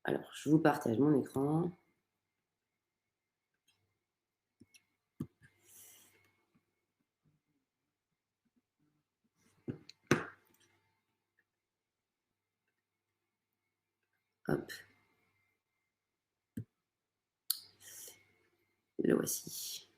Alors, je vous partage mon écran. Hop. Le voici.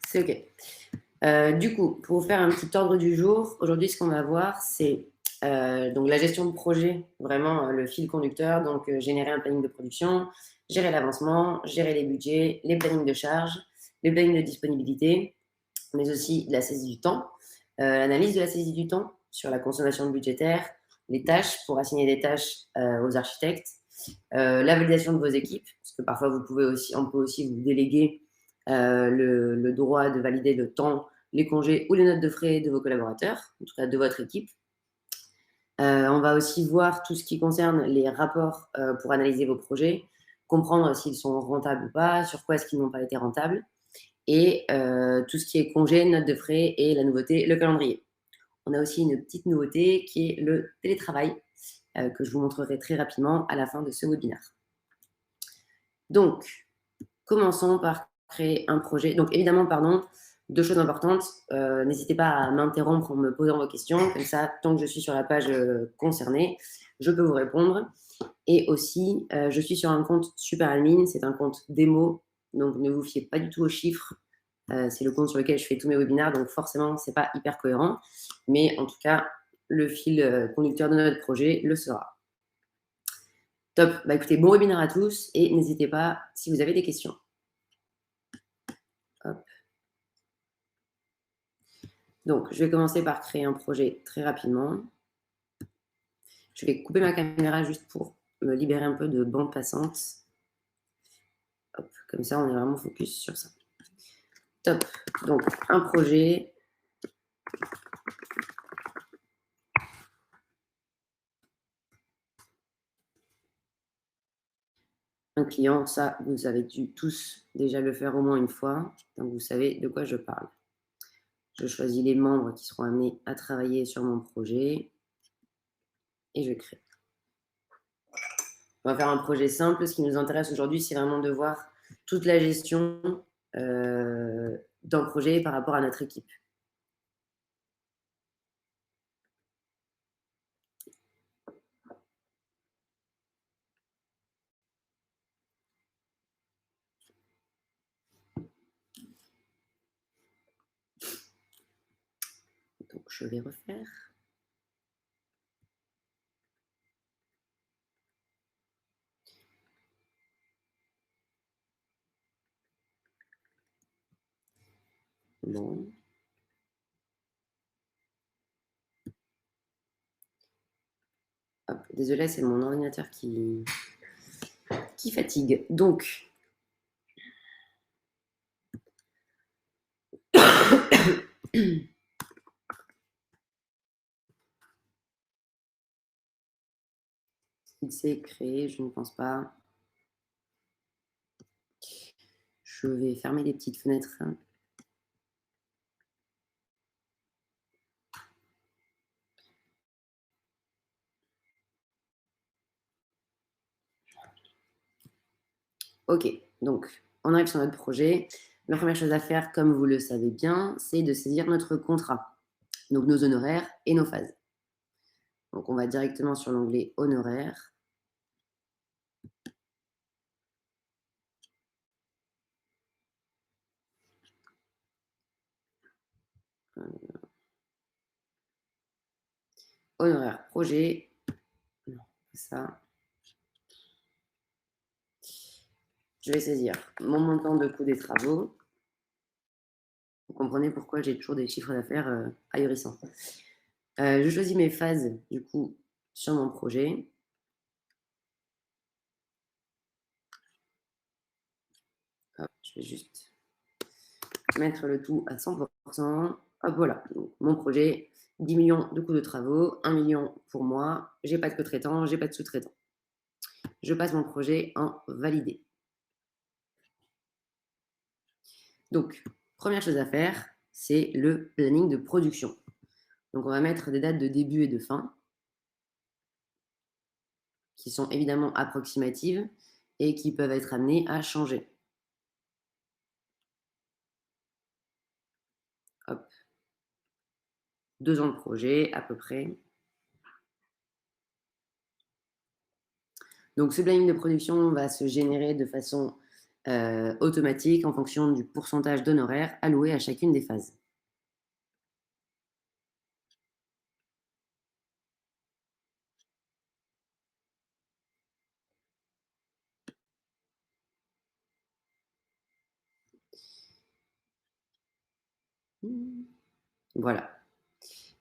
C'est OK. Du coup, pour vous faire un petit ordre du jour, aujourd'hui, ce qu'on va voir, c'est donc la gestion de projet, vraiment le fil conducteur. Donc, générer un planning de production, gérer l'avancement, gérer les budgets, les plannings de charge, les plannings de disponibilité, mais aussi la saisie du temps, l'analyse de la saisie du temps sur la consommation budgétaire, les tâches pour assigner des tâches aux architectes, la validation de vos équipes, parce que parfois on peut aussi vous déléguer le droit de valider le temps, les congés ou les notes de frais de vos collaborateurs, en tout cas de votre équipe. On va aussi voir tout ce qui concerne les rapports pour analyser vos projets, comprendre s'ils sont rentables ou pas, sur quoi est-ce qu'ils n'ont pas été rentables, et tout ce qui est congés, notes de frais et la nouveauté, le calendrier. On a aussi une petite nouveauté qui est le télétravail, que je vous montrerai très rapidement à la fin de ce webinaire. Donc, commençons par créer un projet. Donc, évidemment, deux choses importantes. N'hésitez pas à m'interrompre en me posant vos questions. Comme ça, tant que je suis sur la page concernée, je peux vous répondre. Et aussi, je suis sur un compte Superadmin. C'est un compte démo. Donc, ne vous fiez pas du tout aux chiffres. C'est le compte sur lequel je fais tous mes webinaires. Donc, forcément, ce n'est pas hyper cohérent. Mais en tout cas, le fil conducteur de notre projet le sera. Top. Bah, écoutez, bon webinaire à tous. Et n'hésitez pas si vous avez des questions. Hop. Donc, je vais commencer par créer un projet très rapidement. Je vais couper ma caméra juste pour me libérer un peu de bande passante. Hop, comme ça, on est vraiment focus sur ça. Top. Donc, un projet. Un client, ça, vous avez dû tous déjà le faire au moins une fois. Donc, vous savez de quoi je parle. Je choisis les membres qui seront amenés à travailler sur mon projet et je crée. On va faire un projet simple. Ce qui nous intéresse aujourd'hui, c'est vraiment de voir toute la gestion d'un projet par rapport à notre équipe. Donc, je vais refaire. Bon. Hop, désolé, c'est mon ordinateur qui fatigue. Donc, il s'est créé, je ne pense pas. Je vais fermer les petites fenêtres. Ok, donc on arrive sur notre projet. La première chose à faire, comme vous le savez bien, c'est de saisir notre contrat. Donc nos honoraires et nos phases. Donc on va directement sur l'onglet honoraires. Honoraires projet. Non, ça. Je vais saisir mon montant de coût des travaux. Vous comprenez pourquoi j'ai toujours des chiffres d'affaires ahurissants. Je choisis mes phases, du coup, sur mon projet. Hop, je vais juste mettre le tout à 100%. Hop, voilà. Donc, mon projet, 10 millions de coûts de travaux, 1 million pour moi. J'ai pas de co-traitant, j'ai pas de sous-traitant. Je passe mon projet en validé. Donc, première chose à faire, c'est le planning de production. Donc, on va mettre des dates de début et de fin qui sont évidemment approximatives et qui peuvent être amenées à changer. Hop. 2 ans de projet à peu près. Donc, ce planning de production va se générer de façon automatique en fonction du pourcentage d'honoraires alloués à chacune des phases. Voilà.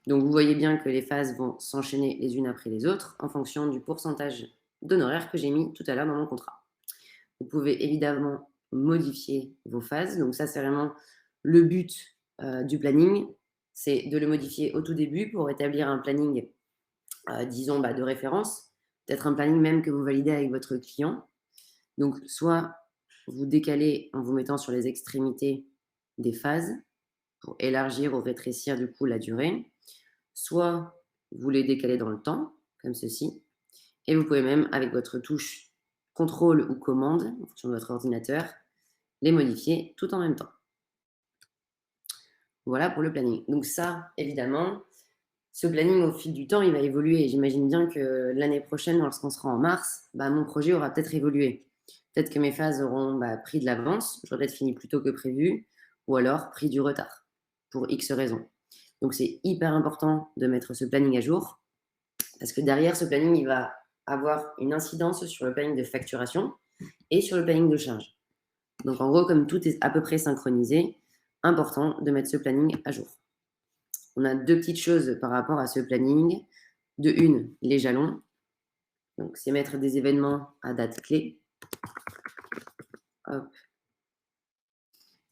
Donc, vous voyez bien que les phases vont s'enchaîner les unes après les autres en fonction du pourcentage d'honoraires que j'ai mis tout à l'heure dans mon contrat. Vous pouvez évidemment modifier vos phases. Donc, ça, c'est vraiment le but du planning. C'est de le modifier au tout début pour établir un planning, disons, de référence. Peut-être un planning même que vous validez avec votre client. Donc, soit vous décalez en vous mettant sur les extrémités des phases pour élargir ou rétrécir du coup la durée. Soit vous les décalez dans le temps, comme ceci. Et vous pouvez même, avec votre touche contrôle ou commande, en fonction de votre ordinateur, les modifier tout en même temps. Voilà pour le planning. Donc ça, évidemment, ce planning, au fil du temps, il va évoluer. J'imagine bien que l'année prochaine, lorsqu'on sera en mars, mon projet aura peut-être évolué. Peut-être que mes phases auront pris de l'avance, j'aurai peut-être fini plus tôt que prévu, ou alors pris du retard, pour X raisons. Donc c'est hyper important de mettre ce planning à jour, parce que derrière ce planning, il va avoir une incidence sur le planning de facturation et sur le planning de charge. Donc en gros, comme tout est à peu près synchronisé, important de mettre ce planning à jour. On a 2 petites choses par rapport à ce planning. De une, les jalons. Donc c'est mettre des événements à date clé. Hop.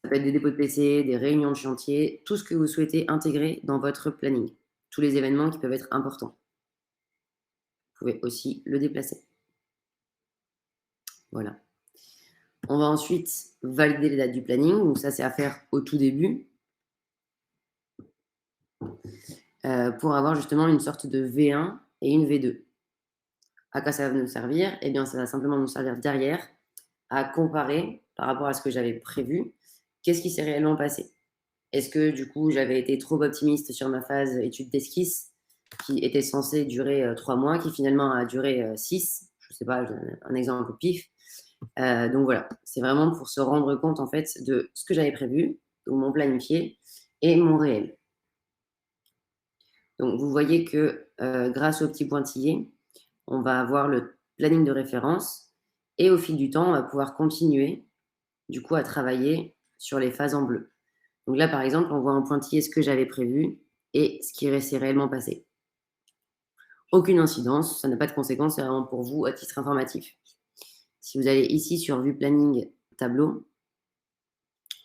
Ça peut être des dépôts de PC, des réunions de chantier, tout ce que vous souhaitez intégrer dans votre planning. Tous les événements qui peuvent être importants. Vous pouvez aussi le déplacer. Voilà. On va ensuite valider les dates du planning. Donc ça, c'est à faire au tout début. Pour avoir justement une sorte de V1 et une V2. À quoi ça va nous servir? Eh bien, ça va simplement nous servir derrière à comparer par rapport à ce que j'avais prévu, qu'est-ce qui s'est réellement passé? Est-ce que du coup, j'avais été trop optimiste sur ma phase étude d'esquisse qui était censée durer 3 mois, qui finalement a duré 6, je ne sais pas, un exemple au pif. Donc voilà, c'est vraiment pour se rendre compte en fait de ce que j'avais prévu, donc mon planifié et mon réel. Donc vous voyez que grâce au petit pointillé, on va avoir le planning de référence et au fil du temps, on va pouvoir continuer du coup à travailler sur les phases en bleu. Donc là, par exemple, on voit en pointillé ce que j'avais prévu et ce qui s'est réellement passé. Aucune incidence, ça n'a pas de conséquences, c'est vraiment pour vous à titre informatif. Si vous allez ici sur Vue Planning Tableau,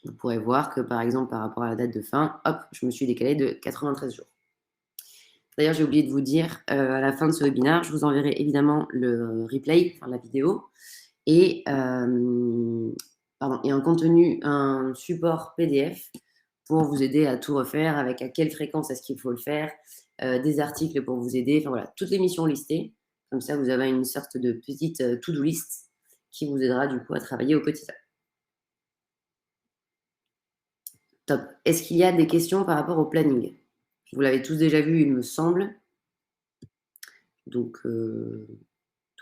vous pourrez voir que par exemple, par rapport à la date de fin, hop, je me suis décalé de 93 jours. D'ailleurs, j'ai oublié de vous dire, à la fin de ce webinaire, je vous enverrai évidemment le replay, enfin la vidéo, et un contenu, un support PDF pour vous aider à tout refaire, avec à quelle fréquence est-ce qu'il faut le faire, des articles pour vous aider, enfin voilà, toutes les missions listées. Comme ça, vous avez une sorte de petite to-do list qui vous aidera du coup à travailler au quotidien. Top. Est-ce qu'il y a des questions par rapport au planning? Vous l'avez tous déjà vu, il me semble. Donc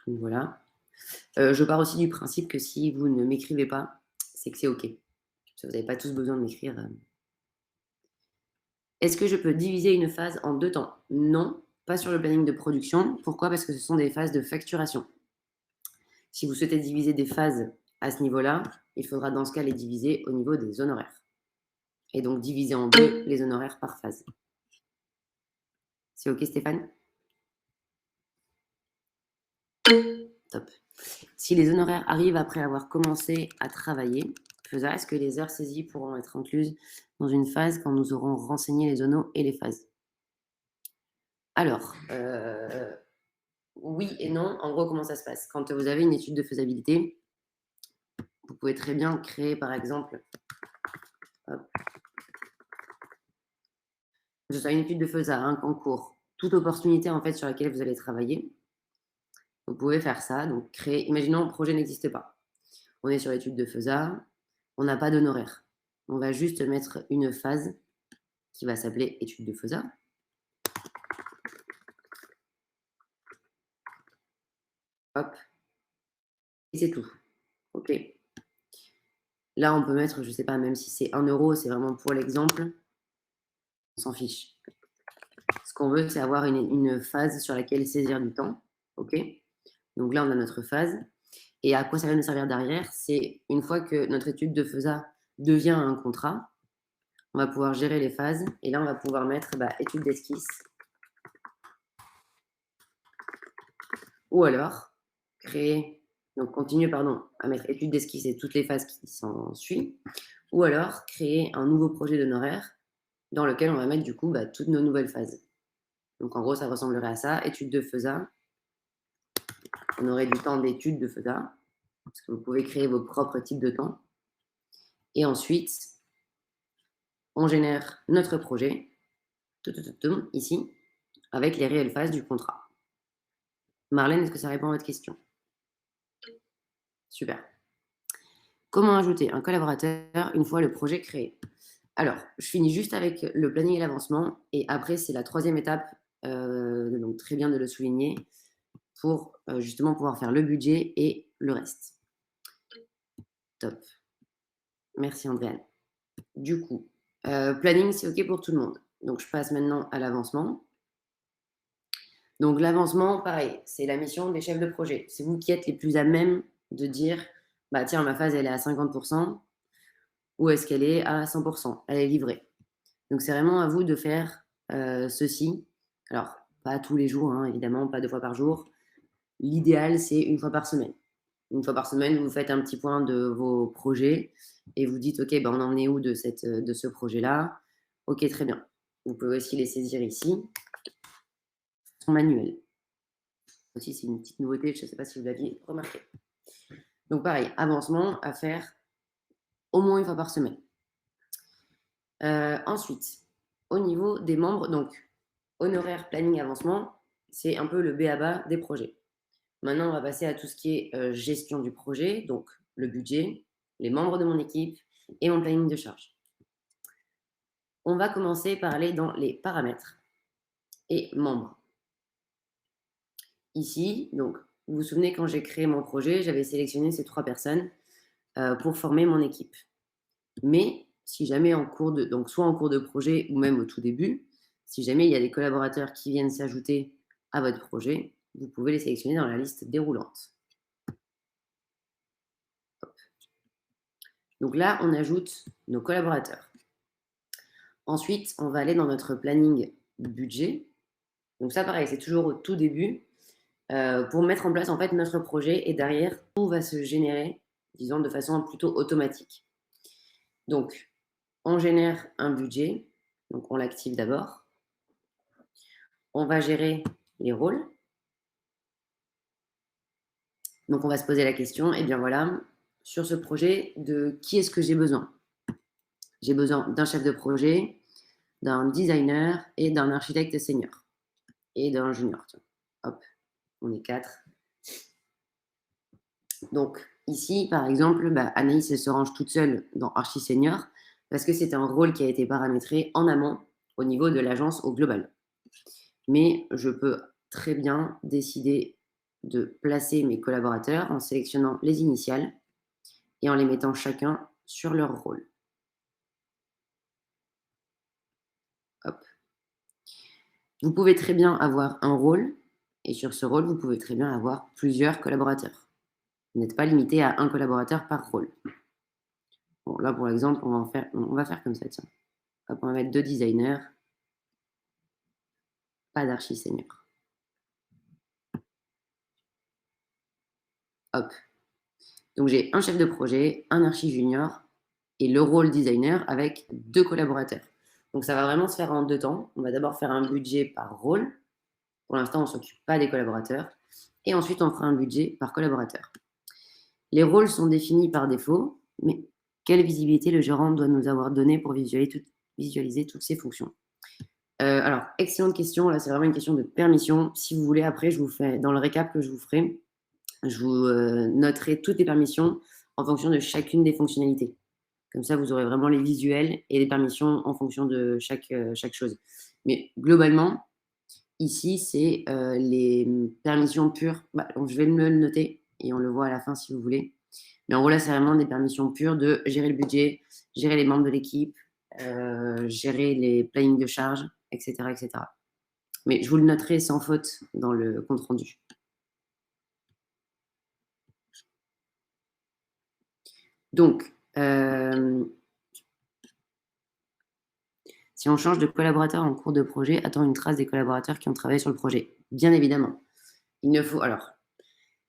voilà. Je pars aussi du principe que si vous ne m'écrivez pas, c'est que c'est OK. Vous n'avez pas tous besoin de m'écrire. Est-ce que je peux diviser une phase en 2 temps? Non, pas sur le planning de production. Pourquoi? Parce que ce sont des phases de facturation. Si vous souhaitez diviser des phases à ce niveau-là, il faudra dans ce cas les diviser au niveau des honoraires. Et donc diviser en 2 les honoraires par phase. C'est OK, Stéphane? Top. Si les honoraires arrivent après avoir commencé à travailler, est-ce que les heures saisies pourront être incluses dans une phase quand nous aurons renseigné les honos et les phases? Alors, oui et non. En gros, comment ça se passe? Quand vous avez une étude de faisabilité, vous pouvez très bien créer, par exemple, hop, que ce soit une étude de FESA, un concours, toute opportunité en fait sur laquelle vous allez travailler, vous pouvez faire ça. Donc créer, imaginons le projet n'existe pas. On est sur l'étude de FESA, on n'a pas d'honoraire. On va juste mettre une phase qui va s'appeler étude de FESA. Hop, et c'est tout. OK. Là, on peut mettre, je ne sais pas, même si c'est 1 euro, c'est vraiment pour l'exemple, on s'en fiche. Ce qu'on veut, c'est avoir une phase sur laquelle saisir du temps. OK. Donc là, on a notre phase. Et à quoi ça va nous servir derrière? C'est une fois que notre étude de FESA devient un contrat, on va pouvoir gérer les phases. Et là, on va pouvoir mettre étude d'esquisse. Ou alors, créer, donc continuer à mettre étude d'esquisse et toutes les phases qui s'en suivent. Ou alors, créer un nouveau projet d'honoraire dans lequel on va mettre du coup toutes nos nouvelles phases. Donc en gros, ça ressemblerait à ça, étude de FESA. On aurait du temps d'étude de FESA, parce que vous pouvez créer vos propres types de temps. Et ensuite, on génère notre projet, ici, avec les réelles phases du contrat. Marlène, est-ce que ça répond à votre question? Super. Comment ajouter un collaborateur une fois le projet créé? Alors, je finis juste avec le planning et l'avancement, et après, c'est la troisième étape, donc très bien de le souligner, pour justement pouvoir faire le budget et le reste. Top. Merci Andréane. Du coup, planning, c'est OK pour tout le monde. Donc, je passe maintenant à l'avancement. Donc, l'avancement, pareil, c'est la mission des chefs de projet. C'est vous qui êtes les plus à même de dire, tiens, ma phase, elle est à 50%, ou est-ce qu'elle est à 100%? Elle est livrée. Donc, c'est vraiment à vous de faire ceci. Alors, pas tous les jours, hein, évidemment, pas 2 fois par jour. L'idéal, c'est 1 fois par semaine. 1 fois par semaine, vous faites un petit point de vos projets et vous dites, OK, on en est où de ce projet-là? OK, très bien. Vous pouvez aussi les saisir ici. Son manuel. Aussi, c'est une petite nouveauté, je ne sais pas si vous l'aviez remarqué. Donc, pareil, avancement à faire au moins 1 fois par semaine. Ensuite, au niveau des membres, donc honoraire, planning, avancement, c'est un peu le b.a.-ba des projets. Maintenant, on va passer à tout ce qui est gestion du projet, donc le budget, les membres de mon équipe et mon planning de charge. On va commencer par aller dans les paramètres et membres. Ici, donc, vous vous souvenez, quand j'ai créé mon projet, j'avais sélectionné ces 3 personnes pour former mon équipe. Mais si jamais donc soit en cours de projet ou même au tout début, si jamais il y a des collaborateurs qui viennent s'ajouter à votre projet, vous pouvez les sélectionner dans la liste déroulante. Hop. Donc là, on ajoute nos collaborateurs. Ensuite, on va aller dans notre planning budget. Donc ça, pareil, c'est toujours au tout début pour mettre en place en fait notre projet et derrière, tout va se générer, disons, de façon plutôt automatique. Donc, on génère un budget. Donc, on l'active d'abord. On va gérer les rôles. Donc, on va se poser la question, et bien voilà, sur ce projet, de qui est-ce que j'ai besoin? J'ai besoin d'un chef de projet, d'un designer et d'un architecte senior. Et d'un junior. Tiens. Hop, on est 4. Donc, ici, par exemple, Anaïs, elle se range toute seule dans Archi Senior parce que c'est un rôle qui a été paramétré en amont au niveau de l'agence au global. Mais je peux très bien décider de placer mes collaborateurs en sélectionnant les initiales et en les mettant chacun sur leur rôle. Hop. Vous pouvez très bien avoir un rôle et sur ce rôle, vous pouvez très bien avoir plusieurs collaborateurs. Vous n'êtes pas limité à un collaborateur par rôle. Bon, là, pour l'exemple, on va faire comme ça, tiens. Hop, on va mettre 2 designers, pas d'archi senior. Hop. Donc, j'ai un chef de projet, un archi junior et le rôle designer avec 2 collaborateurs. Donc, ça va vraiment se faire en 2 temps. On va d'abord faire un budget par rôle. Pour l'instant, on ne s'occupe pas des collaborateurs. Et ensuite, on fera un budget par collaborateur. Les rôles sont définis par défaut, mais quelle visibilité le gérant doit nous avoir donné pour visualiser toutes ces fonctions? Alors, excellente question. Là, c'est vraiment une question de permission. Si vous voulez, après, je vous fais dans le récap que je vous ferai, je vous noterai toutes les permissions en fonction de chacune des fonctionnalités. Comme ça, vous aurez vraiment les visuels et les permissions en fonction de chaque chose. Mais globalement, ici, c'est les permissions pures. Bah, donc, je vais me le noter et on le voit à la fin si vous voulez. Mais en gros, là, c'est vraiment des permissions pures de gérer le budget, gérer les membres de l'équipe, gérer les plannings de charge, etc., etc. Mais je vous le noterai sans faute dans le compte rendu. Donc, si on change de collaborateur en cours de projet, attend une trace des collaborateurs qui ont travaillé sur le projet. Bien évidemment. Il ne faut. Alors,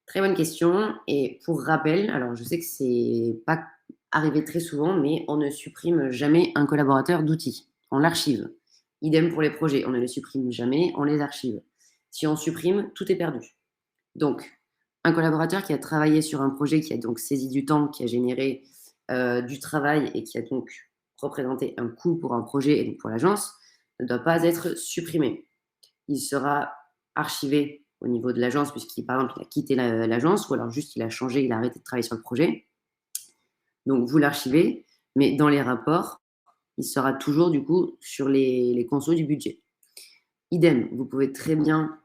très bonne question. Et pour rappel, alors je sais que c'est pas arrivé très souvent, mais on ne supprime jamais un collaborateur d'outils. On l'archive. Idem pour les projets. On ne les supprime jamais, on les archive. Si on supprime, tout est perdu. Donc, un collaborateur qui a travaillé sur un projet, qui a donc saisi du temps, qui a généré du travail et qui a donc représenté un coût pour un projet et donc pour l'agence, ne doit pas être supprimé. Il sera archivé au niveau de l'agence, puisqu'il, par exemple, il a quitté l'agence, ou alors juste il a changé, il a arrêté de travailler sur le projet. Donc, vous l'archivez, mais dans les rapports, il sera toujours, du coup, sur les consos du budget. Idem, vous pouvez très bien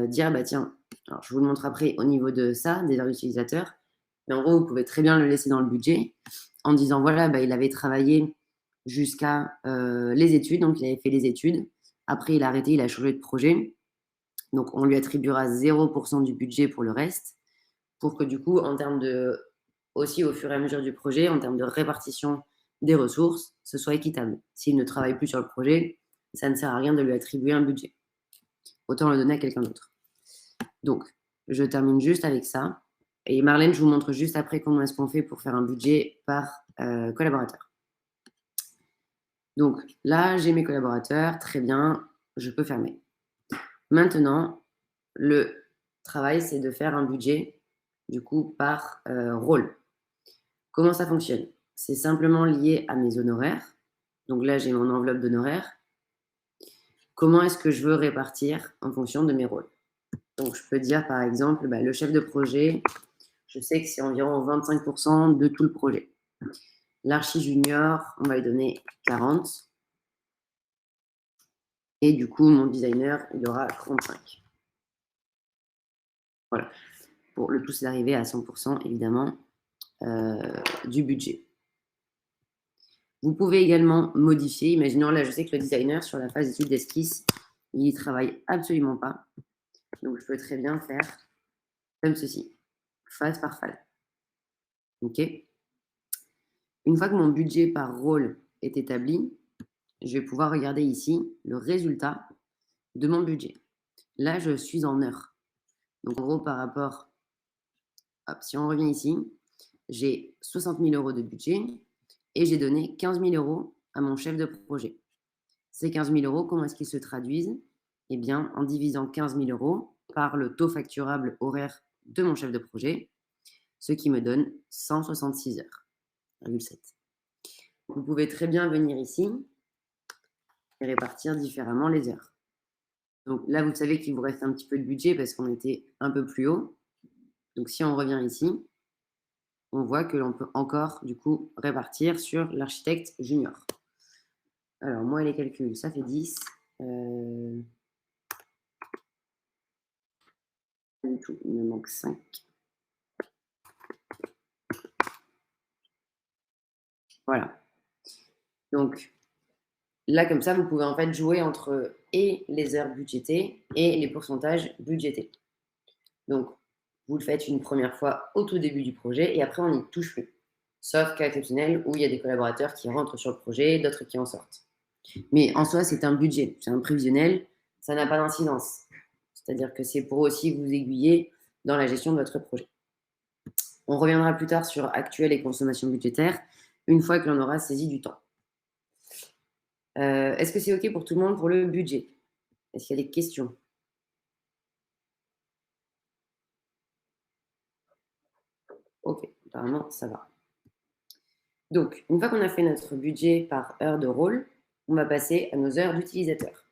dire, bah tiens, alors je vous le montre après au niveau de ça, des heures d'utilisateurs, mais en gros, vous pouvez très bien le laisser dans le budget en disant, voilà, bah, il avait travaillé jusqu'à les études, donc il avait fait les études. Après, il a arrêté, il a changé de projet. Donc, on lui attribuera 0% du budget pour le reste, pour que du coup, en termes de, aussi au fur et à mesure du projet, en termes de répartition des ressources, ce soit équitable. S'il ne travaille plus sur le projet, ça ne sert à rien de lui attribuer un budget. Autant le donner à quelqu'un d'autre. Donc, je termine juste avec ça. Et Marlène, je vous montre juste après comment est-ce qu'on fait pour faire un budget par collaborateur. Donc là, j'ai mes collaborateurs, très bien, je peux fermer. Maintenant, le travail, c'est de faire un budget, du coup, par rôle. Comment ça fonctionne? C'est simplement lié à mes honoraires. Donc là, j'ai mon enveloppe d'honoraires. Comment est-ce que je veux répartir en fonction de mes rôles? Donc, je peux dire, par exemple, bah, le chef de projet, je sais que c'est environ 25% de tout le projet. L'archi junior, on va lui donner 40. Et du coup, mon designer, il aura 35. Voilà. Pour le tout, c'est d'arriver à 100%, évidemment, du budget. Vous pouvez également modifier. Imaginons, là, je sais que le designer, sur la phase d'étude d'esquisse, il n'y travaille absolument pas. Donc, je peux très bien faire comme ceci, phase par phase. OK. Une fois que mon budget par rôle est établi, je vais pouvoir regarder ici le résultat de mon budget. Là, je suis en heures. Donc, en gros, par rapport, hop, si on revient ici, j'ai 60 000 € de budget et j'ai donné 15 000 € à mon chef de projet. Ces 15 000 €, comment est-ce qu'ils se traduisent? Eh bien, en divisant 15 000 € par le taux facturable horaire de mon chef de projet, ce qui me donne 166 heures. Vous pouvez très bien venir ici et répartir différemment les heures. Donc là, vous savez qu'il vous reste un petit peu de budget parce qu'on était un peu plus haut. Donc si on revient ici, on voit que l'on peut encore du coup répartir sur l'architecte junior. Alors moi, les calculs, ça fait 10. Pas du tout, il me manque 5. Voilà. Donc là, comme ça, vous pouvez en fait jouer entre et les heures budgétées et les pourcentages budgétés. Donc, vous le faites une première fois au tout début du projet et après, on n'y touche plus. Sauf cas exceptionnel où il y a des collaborateurs qui rentrent sur le projet, d'autres qui en sortent. Mais en soi, c'est un budget, c'est un prévisionnel, ça n'a pas d'incidence. C'est-à-dire que c'est pour aussi vous aiguiller dans la gestion de votre projet. On reviendra plus tard sur actuel et consommation budgétaire une fois que l'on aura saisi du temps. Est-ce que c'est OK pour tout le monde pour le budget? Est-ce qu'il y a des questions? OK, apparemment, ça va. Donc, une fois qu'on a fait notre budget par heure de rôle, on va passer à nos heures d'utilisateurs.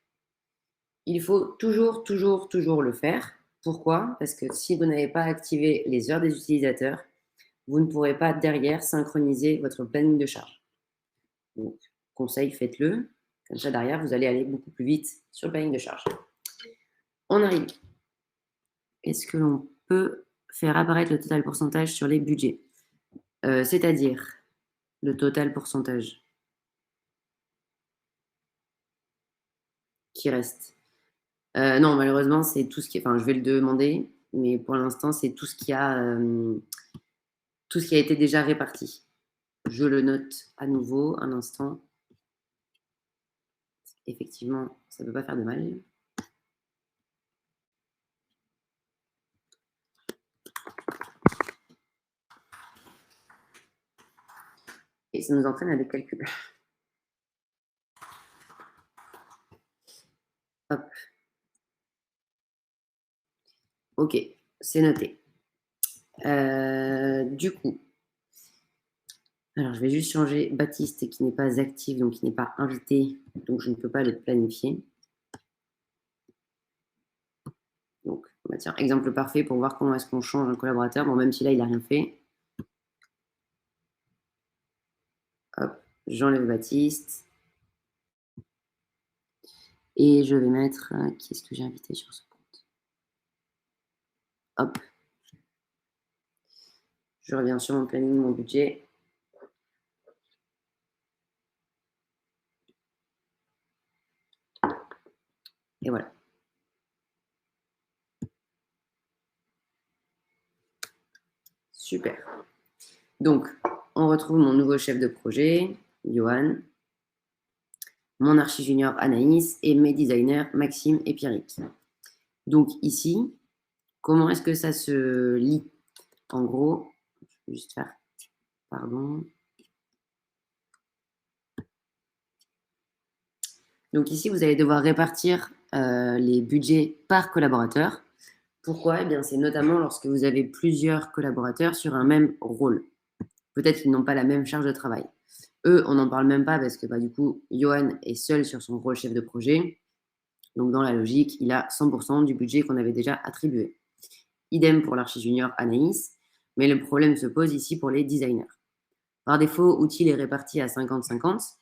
Il faut toujours, toujours, toujours le faire. Pourquoi? Parce que si vous n'avez pas activé les heures des utilisateurs, vous ne pourrez pas derrière synchroniser votre planning de charge. Donc, conseil, faites-le. Comme ça, derrière, vous allez aller beaucoup plus vite sur le planning de charge. On arrive. Est-ce que l'on peut faire apparaître le total pourcentage sur les budgets? C'est-à-dire le total pourcentage qui reste. Non, malheureusement, c'est tout ce qui est. Enfin, je vais le demander, mais pour l'instant, c'est tout ce qui a été déjà réparti. Je le note à nouveau un instant. Effectivement, ça ne peut pas faire de mal. Et ça nous entraîne à des calculs. Hop. Ok, c'est noté. Du coup, alors je vais juste changer Baptiste qui n'est pas actif, donc qui n'est pas invité, donc je ne peux pas le planifier. Donc, bah tiens, exemple parfait pour voir comment est-ce qu'on change un collaborateur. Bon, même si là, il n'a rien fait. Hop, j'enlève Baptiste. Et je vais mettre, qui est-ce que j'ai invité sur ce compte? Hop. Je reviens sur mon planning, mon budget. Et voilà. Super. Donc, on retrouve mon nouveau chef de projet, Johan, mon archi junior Anaïs et mes designers Maxime et Pierrick. Donc ici, comment est-ce que ça se lit? En gros, je vais juste faire, pardon. Donc ici, vous allez devoir répartir les budgets par collaborateur. Pourquoi? Eh bien, c'est notamment lorsque vous avez plusieurs collaborateurs sur un même rôle. Peut-être qu'ils n'ont pas la même charge de travail. Eux, on n'en parle même pas parce que du coup, Johan est seul sur son rôle chef de projet. Donc, dans la logique, il a 100% du budget qu'on avait déjà attribué. Idem pour l'archi junior Anaïs. Mais le problème se pose ici pour les designers. Par défaut, Outil est réparti à 50-50.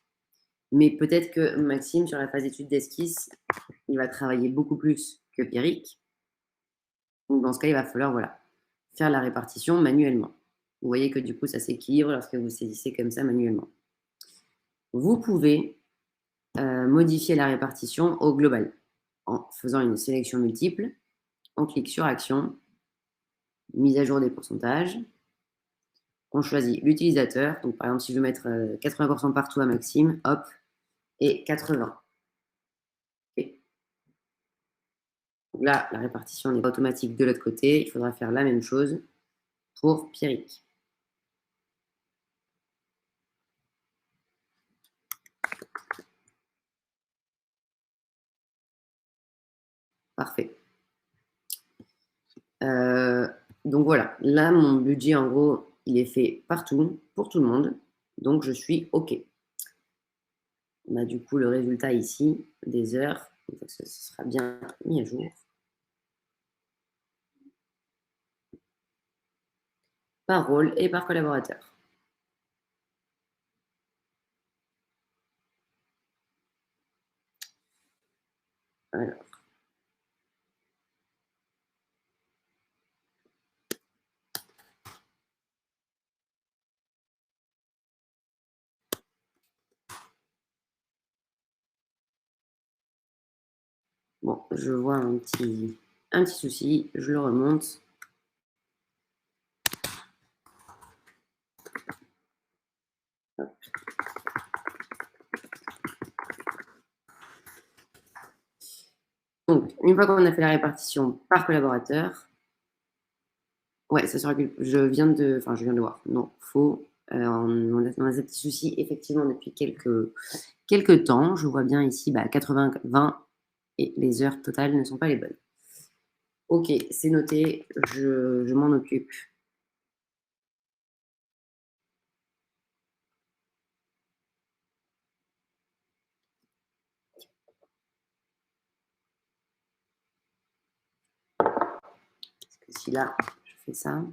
Mais peut-être que Maxime, sur la phase d'étude d'esquisse, il va travailler beaucoup plus que Pierrick. Donc, dans ce cas, il va falloir faire la répartition manuellement. Vous voyez que du coup, ça s'équilibre lorsque vous saisissez comme ça manuellement. Vous pouvez modifier la répartition au global en faisant une sélection multiple. On clique sur Action, mise à jour des pourcentages. On choisit l'utilisateur. Donc, par exemple, si je veux mettre 80% partout à Maxime, hop, et 80. Okay. Donc là, la répartition n'est pas automatique de l'autre côté. Il faudra faire la même chose pour Pierrick. Parfait. Donc voilà, là, mon budget, en gros, il est fait partout, pour tout le monde. Donc, je suis OK. On a du coup le résultat ici des heures. Donc, ce sera bien mis à jour. Par rôle et par collaborateur. Alors. Bon, je vois un petit souci, je le remonte. Hop. Donc, une fois qu'on a fait la répartition par collaborateur, ouais, ça sera je viens de voir. Non, faux. On a ce petit souci effectivement depuis quelques temps. Je vois bien ici 80-20 et les heures totales ne sont pas les bonnes. Ok, c'est noté, je m'en occupe. Si là, je fais ça.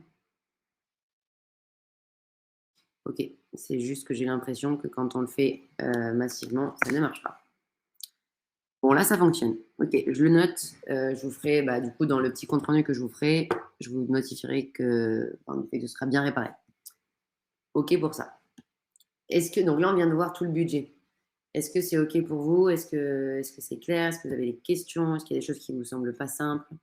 Ok, c'est juste que j'ai l'impression que quand on le fait massivement, ça ne marche pas. Bon, là, ça fonctionne. Ok, je le note. Je vous ferai, bah, du coup, dans le petit compte rendu que je vous ferai, je vous notifierai que, enfin, que ce sera bien réparé. Ok pour ça. Est-ce que, donc là, on vient de voir tout le budget. Est-ce que c'est ok pour vous? Est-ce que c'est clair? Est-ce que vous avez des questions? Est-ce qu'il y a des choses qui vous semblent pas simples?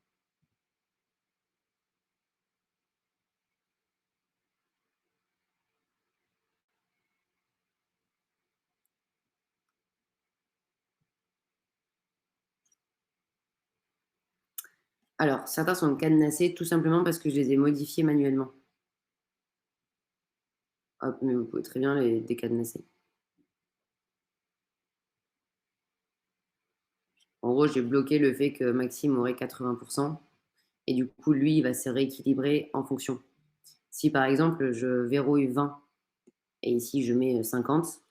Alors, certains sont cadenassés tout simplement parce que je les ai modifiés manuellement. Hop, mais vous pouvez très bien les décadenasser. En gros, j'ai bloqué le fait que Maxime aurait 80%. Et du coup, lui, il va se rééquilibrer en fonction. Si par exemple, je verrouille 20 et ici je mets 50,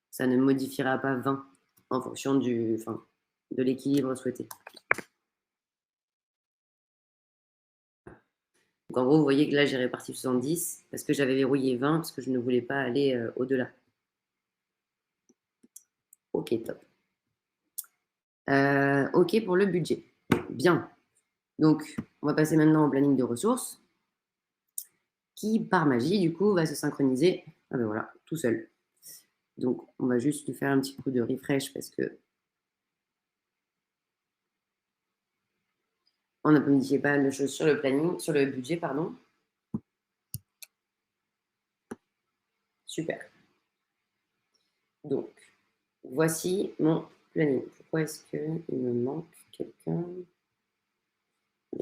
ça ne modifiera pas 20 en fonction de l'équilibre souhaité. Donc en gros, vous voyez que là, j'ai réparti 70 parce que j'avais verrouillé 20 parce que je ne voulais pas aller au-delà. Ok, top. Ok pour le budget. Bien. Donc, on va passer maintenant au planning de ressources qui, par magie, du coup, va se synchroniser. Ah ben voilà, tout seul. Donc, on va juste lui faire un petit coup de refresh parce que on a modifié pas mal de choses sur le planning, sur le budget, pardon. Super. Donc, voici mon planning. Pourquoi est-ce qu'il me manque quelqu'un?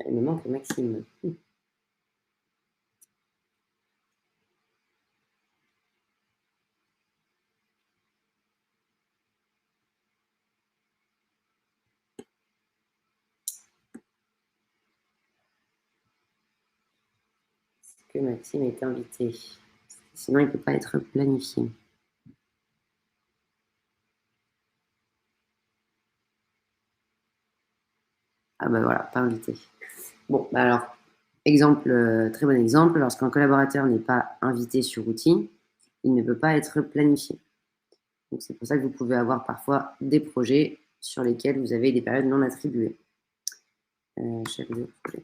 Il me manque Maxime. Est-ce que Maxime est invité? Sinon, il ne peut pas être planifié. Ah ben voilà, pas invité. Bon, bah alors, exemple, très bon exemple, lorsqu'un collaborateur n'est pas invité sur outil, il ne peut pas être planifié. Donc c'est pour ça que vous pouvez avoir parfois des projets sur lesquels vous avez des périodes non attribuées. Chef de projet.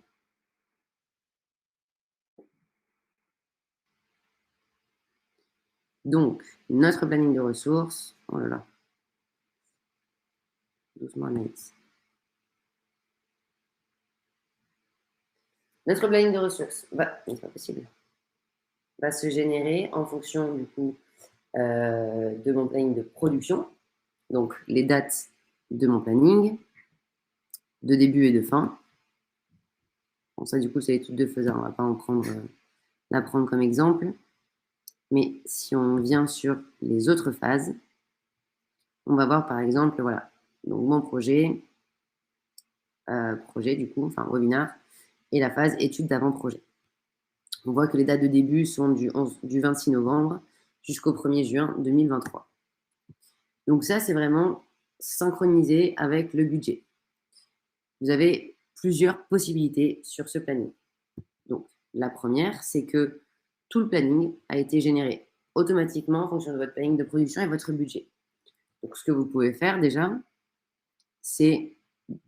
Donc, notre planning de ressources, oh là là, doucement Anaïs. Notre planning de ressources, c'est pas possible, va se générer en fonction du coup de mon planning de production, donc les dates de mon planning, de début et de fin. Bon, ça, du coup, c'est l'étude de faiseur. On ne va pas la prendre comme exemple. Mais si on vient sur les autres phases, on va voir par exemple, voilà, donc mon projet, du coup, enfin webinar, et la phase étude d'avant-projet. On voit que les dates de début sont du 26 novembre jusqu'au 1er juin 2023. Donc ça, c'est vraiment synchronisé avec le budget. Vous avez plusieurs possibilités sur ce planning. Donc, la première, c'est que tout le planning a été généré automatiquement en fonction de votre planning de production et votre budget. Donc, ce que vous pouvez faire déjà, c'est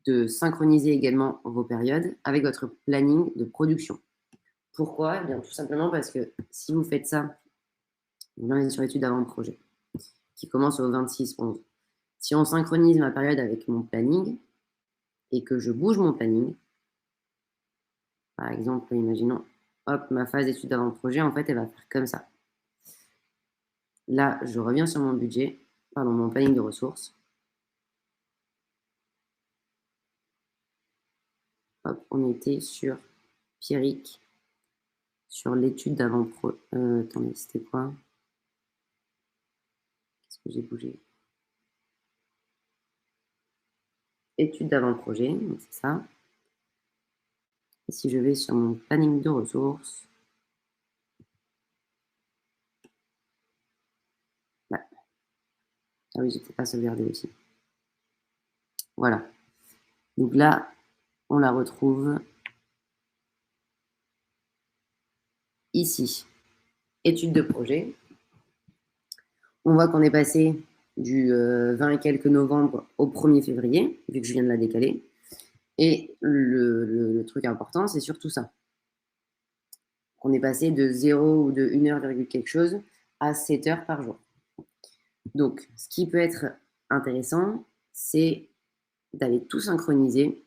de synchroniser également vos périodes avec votre planning de production. Pourquoi? Eh bien, tout simplement parce que si vous faites ça, on est sur l'étude d'avant-projet, qui commence au 26/11. Si on synchronise ma période avec mon planning et que je bouge mon planning, par exemple, imaginons, hop, ma phase d'étude d'avant-projet, en fait, elle va faire comme ça. Là, je reviens sur mon budget, pardon, mon planning de ressources. Hop, on était sur Pierrick, sur l'étude d'avant-projet. Attendez, c'était quoi? Qu'est-ce que j'ai bougé? Étude d'avant-projet, donc c'est ça. Et si je vais sur mon planning de ressources, bah, ah oui, j'étais pas sauvegardé aussi. Voilà. Donc là, on la retrouve. ici, étude de projet. On voit qu'on est passé du 20 et quelques novembre au 1er février, vu que je viens de la décaler. Et le truc important, c'est surtout ça. On est passé de 0 ou de 1 heure, quelque chose à 7 heures par jour. Donc, ce qui peut être intéressant, c'est d'aller tout synchroniser.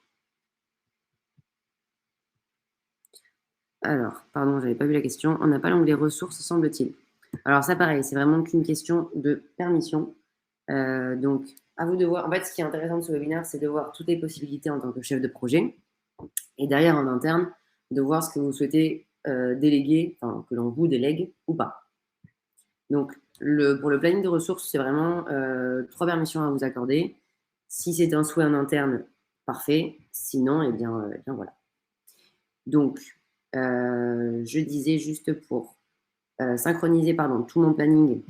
Alors, pardon, j'avais pas vu la question. On n'a pas l'onglet ressources, semble-t-il. Alors ça, pareil, c'est vraiment qu'une question de permission. Donc, à vous de voir. En fait, ce qui est intéressant de ce webinaire, c'est de voir toutes les possibilités en tant que chef de projet. Et derrière, en interne, de voir ce que vous souhaitez déléguer, enfin, que l'on vous délègue ou pas. Donc, pour le planning de ressources, c'est vraiment 3 permissions à vous accorder. Si c'est un souhait en interne, parfait. Sinon, eh bien voilà. Donc, je disais juste pour synchroniser tout mon planning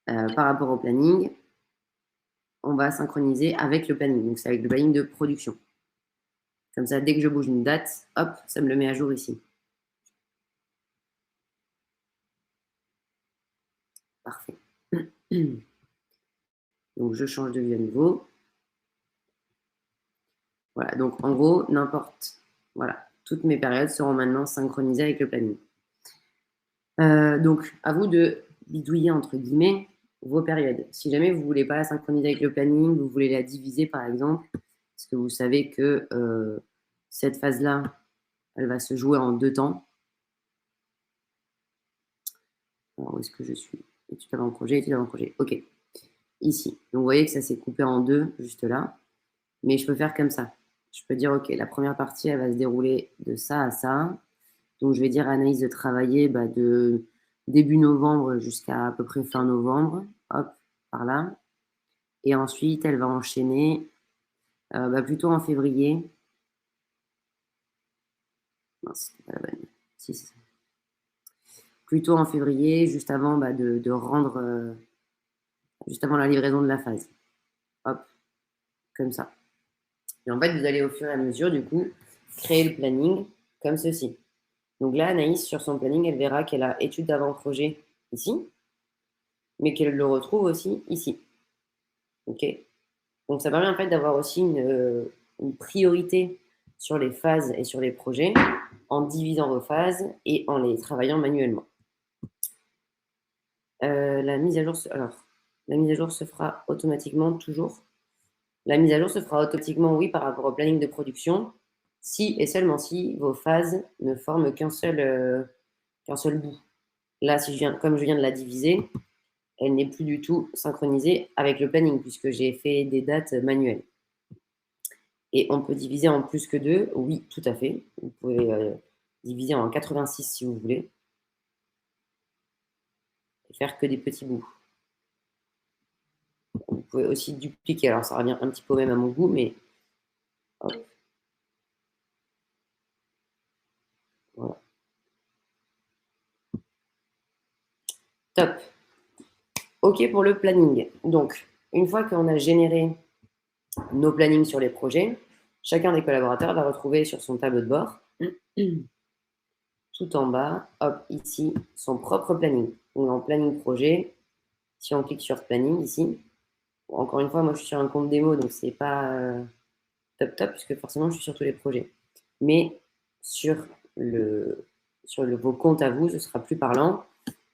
par rapport au planning, on va synchroniser avec le planning. Donc, c'est avec le planning de production. Comme ça, dès que je bouge une date, hop, ça me le met à jour ici. Parfait. Donc, je change de vue à nouveau. Voilà, donc en gros, voilà, toutes mes périodes seront maintenant synchronisées avec le planning. Donc, à vous de bidouiller, entre guillemets, vos périodes. Si jamais vous ne voulez pas la synchroniser avec le planning, vous voulez la diviser, par exemple, parce que vous savez que cette phase-là, elle va se jouer en 2 temps. Alors, où est-ce que je suis? Étude avant projet, étude avant projet. OK. Ici. Donc, vous voyez que ça s'est coupé en 2, juste là. Mais je peux faire comme ça. Je peux dire, OK, la première partie, elle va se dérouler de ça à ça. Donc, je vais dire Anaïs de travailler de début novembre jusqu'à à peu près fin novembre. Hop, par là. Et ensuite, elle va enchaîner plutôt en février. Non, c'était pas la bonne. Si, c'est ça. Plutôt en février, juste avant de rendre, juste avant la livraison de la phase. Hop, comme ça. Et en fait, vous allez au fur et à mesure, du coup, créer le planning comme ceci. Donc là, Anaïs, sur son planning, elle verra qu'elle a étude d'avant-projet ici, mais qu'elle le retrouve aussi ici. OK? Donc ça permet en fait d'avoir aussi une priorité sur les phases et sur les projets en divisant vos phases et en les travaillant manuellement. La mise à jour se fera automatiquement toujours. La mise à jour se fera automatiquement, oui, par rapport au planning de production, si et seulement si vos phases ne forment qu'un seul bout. Là, comme je viens de la diviser, elle n'est plus du tout synchronisée avec le planning puisque j'ai fait des dates manuelles. Et on peut diviser en plus que 2, oui, tout à fait. Vous pouvez diviser en 86 si vous voulez et faire que des petits bouts. Vous pouvez aussi dupliquer, alors ça revient un petit peu même à mon goût, mais hop. Voilà. Top. OK pour le planning. Donc, une fois qu'on a généré nos plannings sur les projets, chacun des collaborateurs va retrouver sur son tableau de bord, tout en bas, hop, ici, son propre planning. Donc, en planning projet, si on clique sur planning ici, encore une fois, moi je suis sur un compte démo, donc c'est pas top, puisque forcément je suis sur tous les projets. Mais sur vos comptes à vous, ce sera plus parlant.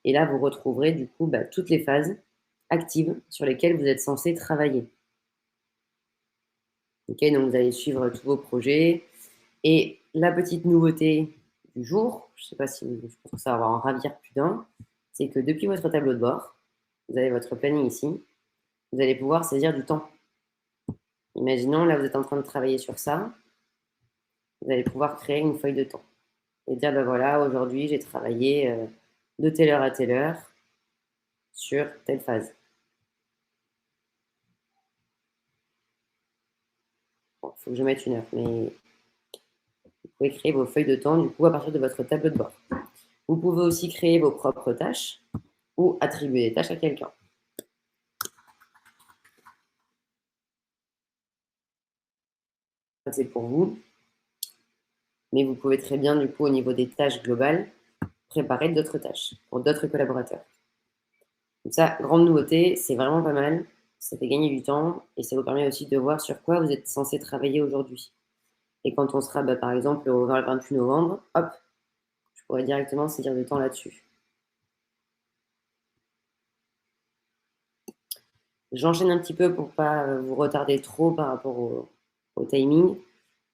Et là, vous retrouverez du coup toutes les phases actives sur lesquelles vous êtes censé travailler. Ok, donc vous allez suivre tous vos projets. Et la petite nouveauté du jour, je ne sais pas si je pense que ça va en ravir plus d'un, c'est que depuis votre tableau de bord, vous avez votre planning ici, vous allez pouvoir saisir du temps. Imaginons, là, vous êtes en train de travailler sur ça, vous allez pouvoir créer une feuille de temps et dire, voilà, aujourd'hui, j'ai travaillé de telle heure à telle heure sur telle phase. Bon, il faut que je mette 1 heure, mais vous pouvez créer vos feuilles de temps, du coup, à partir de votre tableau de bord. Vous pouvez aussi créer vos propres tâches ou attribuer des tâches à quelqu'un. C'est pour vous. Mais vous pouvez très bien, du coup, au niveau des tâches globales, préparer d'autres tâches pour d'autres collaborateurs. Comme ça, grande nouveauté, c'est vraiment pas mal. Ça fait gagner du temps et ça vous permet aussi de voir sur quoi vous êtes censé travailler aujourd'hui. Et quand on sera, par exemple, au 28 novembre, hop, je pourrais directement saisir du temps là-dessus. J'enchaîne un petit peu pour pas vous retarder trop par rapport au timing.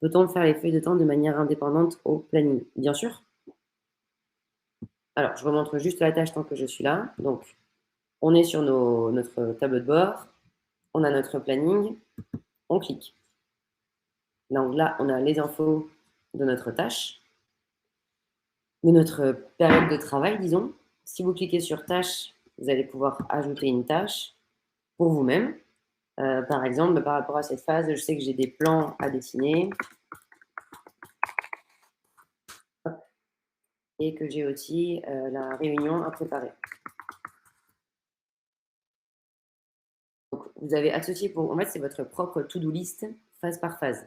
Peut-on faire les feuilles de temps de manière indépendante au planning? Bien sûr. Alors, je vous montre juste la tâche tant que je suis là. Donc, on est sur notre tableau de bord. On a notre planning. On clique. Donc là, on a les infos de notre tâche, de notre période de travail, disons. Si vous cliquez sur tâche, vous allez pouvoir ajouter une tâche pour vous-même. Par exemple, par rapport à cette phase, je sais que j'ai des plans à dessiner et que j'ai aussi la réunion à préparer. Donc, vous avez associé en fait, c'est votre propre to-do list phase par phase.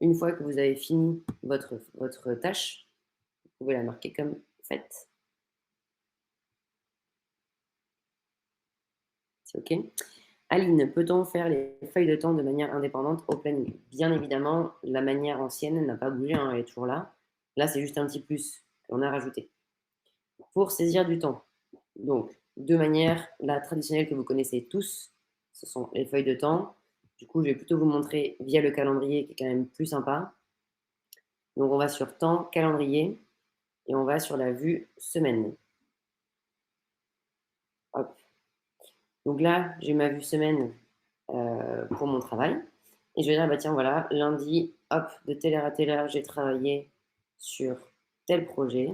Une fois que vous avez fini votre tâche, vous pouvez la marquer comme faite. C'est OK. Aline, peut-on faire les feuilles de temps de manière indépendante au planning? Bien évidemment, la manière ancienne n'a pas bougé, hein, elle est toujours là. Là, c'est juste un petit plus qu'on a rajouté. Pour saisir du temps, donc, deux manières. La traditionnelle que vous connaissez tous, ce sont les feuilles de temps. Du coup, je vais plutôt vous montrer via le calendrier qui est quand même plus sympa. Donc, on va sur temps, calendrier, et on va sur la vue semaine. Hop. Donc là, j'ai ma vue semaine pour mon travail. Et je vais dire, tiens, voilà, lundi, hop, de telle heure à telle heure, j'ai travaillé sur tel projet.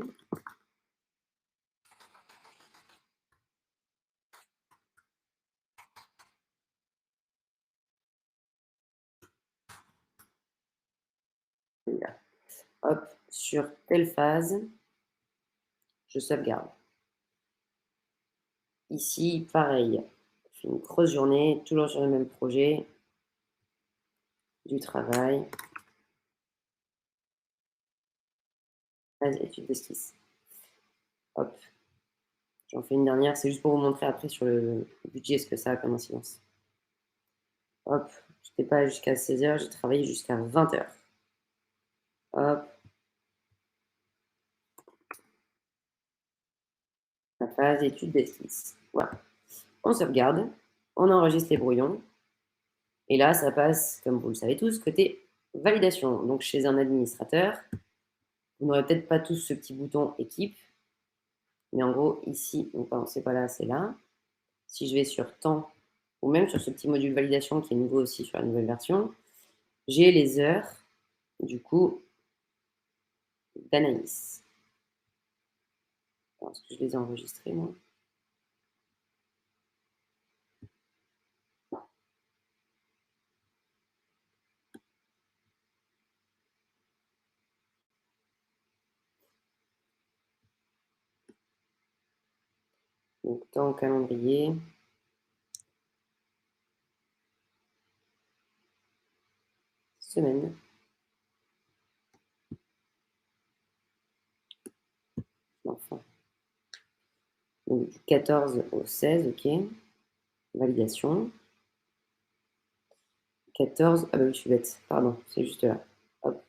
Là. Hop, sur telle phase, je sauvegarde. Ici, pareil, je fais une grosse journée, toujours sur le même projet, du travail, phase étude d'esquisse. Hop, j'en fais une dernière, c'est juste pour vous montrer après sur le budget ce que ça a comme incidence. Hop, je n'étais pas jusqu'à 16h, j'ai travaillé jusqu'à 20h. Hop, la phase étude d'esquisse. Voilà. On sauvegarde, on enregistre les brouillons, et là, ça passe, comme vous le savez tous, côté validation. Donc, chez un administrateur, vous n'aurez peut-être pas tous ce petit bouton équipe, mais en gros, ici, donc pardon, c'est pas là, c'est là. Si je vais sur temps, ou même sur ce petit module validation qui est nouveau aussi sur la nouvelle version, j'ai les heures, du coup, d'Anaïs. Est-ce que je les ai enregistrées, moi? Donc, temps calendrier. Semaine. Enfin. Donc, du 14 au 16, ok. Validation. 14, ah bah oui, je suis bête, pardon, c'est juste là. Hop,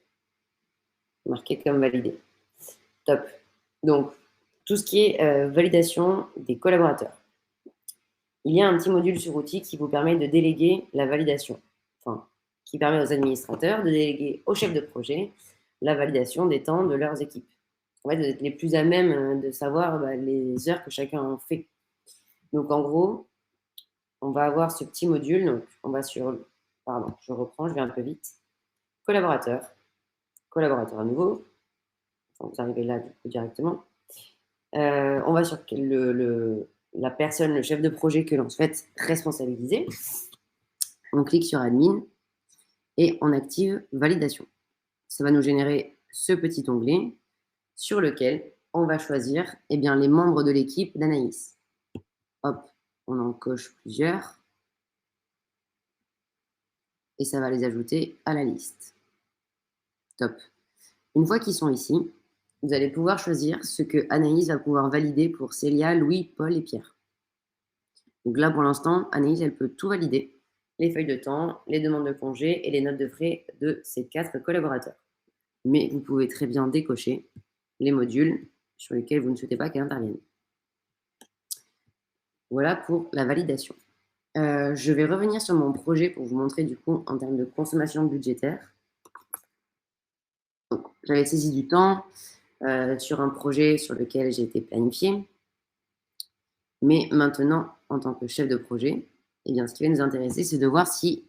marqué comme validé. Top. Donc, tout ce qui est validation des collaborateurs. Il y a un petit module sur outils qui vous permet de déléguer la validation. Enfin, qui permet aux administrateurs de déléguer aux chefs de projet la validation des temps de leurs équipes. En fait, vous êtes les plus à même de savoir les heures que chacun en fait. Donc, en gros, on va avoir ce petit module. Donc, on va sur, pardon, je reprends, je vais un peu vite. Collaborateur, collaborateur à nouveau. Enfin, vous arrivez là du coup, directement. On va sur la personne, le chef de projet que l'on souhaite responsabiliser. On clique sur admin et on active validation. Ça va nous générer ce petit onglet sur lequel on va choisir les membres de l'équipe d'Anaïs. Hop, on en coche plusieurs et ça va les ajouter à la liste. Top. Une fois qu'ils sont ici, vous allez pouvoir choisir ce que Anaïs va pouvoir valider pour Célia, Louis, Paul et Pierre. Donc là, pour l'instant, Anaïs, elle peut tout valider, les feuilles de temps, les demandes de congés et les notes de frais de ses 4 collaborateurs. Mais vous pouvez très bien décocher les modules sur lesquels vous ne souhaitez pas qu'elle intervienne. Voilà pour la validation. Je vais revenir sur mon projet pour vous montrer du coup en termes de consommation budgétaire. Donc, j'avais saisi du temps sur un projet sur lequel j'ai été planifiée. Mais maintenant, en tant que chef de projet, eh bien, ce qui va nous intéresser, c'est de voir si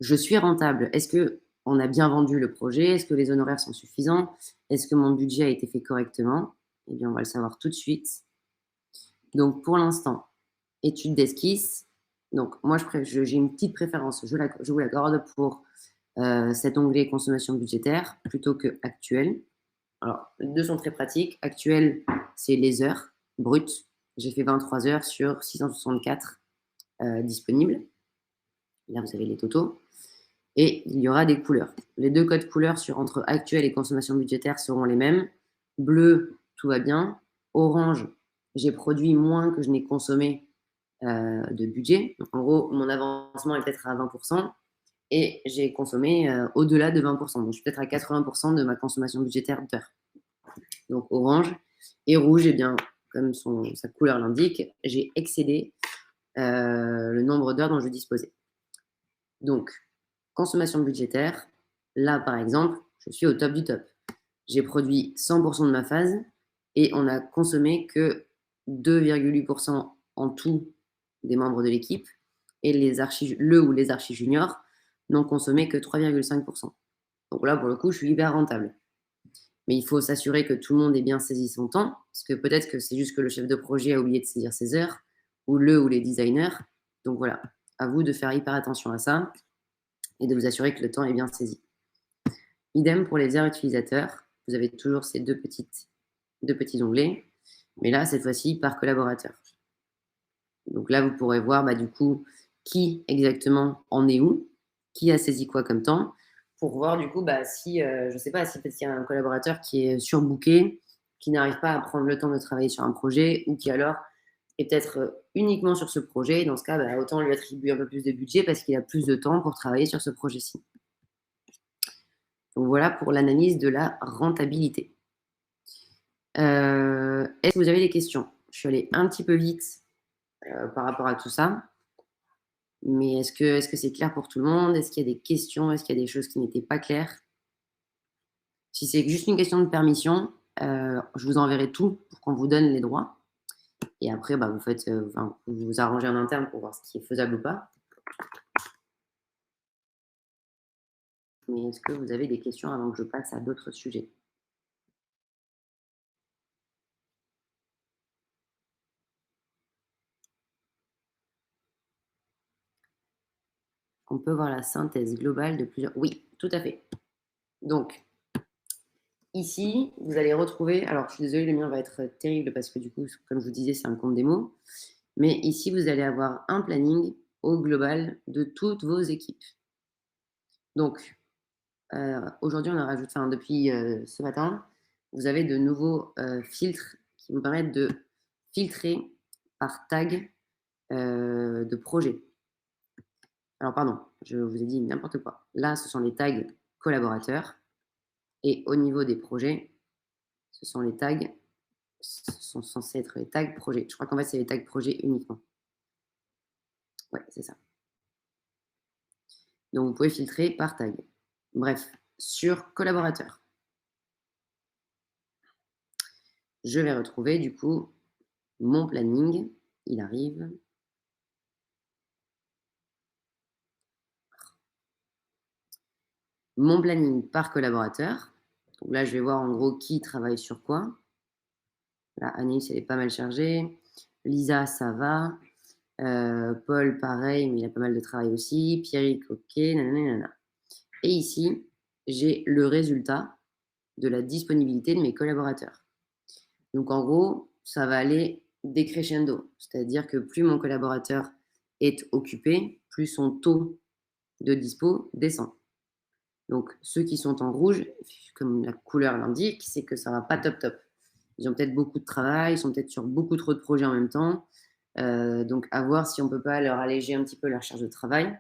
je suis rentable. Est-ce qu'on a bien vendu le projet? Est-ce que les honoraires sont suffisants? Est-ce que mon budget a été fait correctement? Eh bien, on va le savoir tout de suite. Donc, pour l'instant, étude d'esquisse. Donc, moi, j'ai une petite préférence. Je vous l'accorde pour cet onglet consommation budgétaire plutôt que actuel. Alors, les deux sont très pratiques. Actuel, c'est les heures brutes. J'ai fait 23 heures sur 664 disponibles. Là, vous avez les totaux. Et il y aura des couleurs. Les deux codes couleurs entre actuel et consommation budgétaire seront les mêmes. Bleu, tout va bien. Orange, j'ai produit moins que je n'ai consommé de budget. Donc, en gros, mon avancement est peut-être à 20% et j'ai consommé au-delà de 20%. Donc, je suis peut-être à 80% de ma consommation budgétaire d'heures. Donc, orange. Et rouge, eh bien, comme sa couleur l'indique, j'ai excédé le nombre d'heures dont je disposais. Donc, consommation budgétaire, là, par exemple, je suis au top du top. J'ai produit 100% de ma phase et on n'a consommé que 2,8% en tout des membres de l'équipe et les archi juniors n'ont consommé que 3,5%. Donc là, pour le coup, je suis hyper rentable. Mais il faut s'assurer que tout le monde ait bien saisi son temps, parce que peut-être que c'est juste que le chef de projet a oublié de saisir ses heures, ou les designers. Donc voilà, à vous de faire hyper attention à ça et de vous assurer que le temps est bien saisi. Idem pour les heures utilisateurs. Vous avez toujours ces deux petits onglets, mais là, cette fois-ci, par collaborateur. Donc là, vous pourrez voir du coup qui exactement en est où, qui a saisi quoi comme temps, pour voir du coup si, je ne sais pas, si peut-être qu'il y a un collaborateur qui est surbooké, qui n'arrive pas à prendre le temps de travailler sur un projet, ou qui alors est peut-être uniquement sur ce projet. Dans ce cas, autant lui attribuer un peu plus de budget parce qu'il a plus de temps pour travailler sur ce projet-ci. Donc voilà pour l'analyse de la rentabilité. Est-ce que vous avez des questions? Je suis allée un petit peu vite par rapport à tout ça. Mais est-ce que c'est clair pour tout le monde? Est-ce qu'il y a des questions? Est-ce qu'il y a des choses qui n'étaient pas claires? Si c'est juste une question de permission, je vous enverrai tout pour qu'on vous donne les droits. Et après, vous vous arrangez en interne pour voir ce qui est faisable ou pas. Mais est-ce que vous avez des questions avant que je passe à d'autres sujets? On peut voir la synthèse globale de plusieurs... Oui, tout à fait. Donc, ici, vous allez retrouver... Alors, je suis désolée, le mien va être terrible parce que du coup, comme je vous disais, c'est un compte démo. Mais ici, vous allez avoir un planning au global de toutes vos équipes. Donc, aujourd'hui, on a rajouté, depuis ce matin, vous avez de nouveaux filtres qui vous permettent de filtrer par tag de projet. Alors, pardon, je vous ai dit n'importe quoi. Là, ce sont les tags collaborateurs. Et au niveau des projets, ce sont censés être les tags projets. Je crois qu'en fait, c'est les tags projets uniquement. Ouais, c'est ça. Donc, vous pouvez filtrer par tag. Bref, sur collaborateur. Je vais retrouver du coup mon planning. Il arrive. Mon planning par collaborateur. Donc là, je vais voir en gros qui travaille sur quoi. Là, Anis, elle est pas mal chargée. Lisa, ça va. Paul, pareil, mais il a pas mal de travail aussi. Pierrick, ok. Nanana. Et ici, j'ai le résultat de la disponibilité de mes collaborateurs. Donc en gros, ça va aller décrescendo. C'est-à-dire que plus mon collaborateur est occupé, plus son taux de dispo descend. Donc, ceux qui sont en rouge, comme la couleur l'indique, c'est que ça va pas top top. Ils ont peut-être beaucoup de travail, ils sont peut-être sur beaucoup trop de projets en même temps. Donc, à voir si on peut pas leur alléger un petit peu leur charge de travail.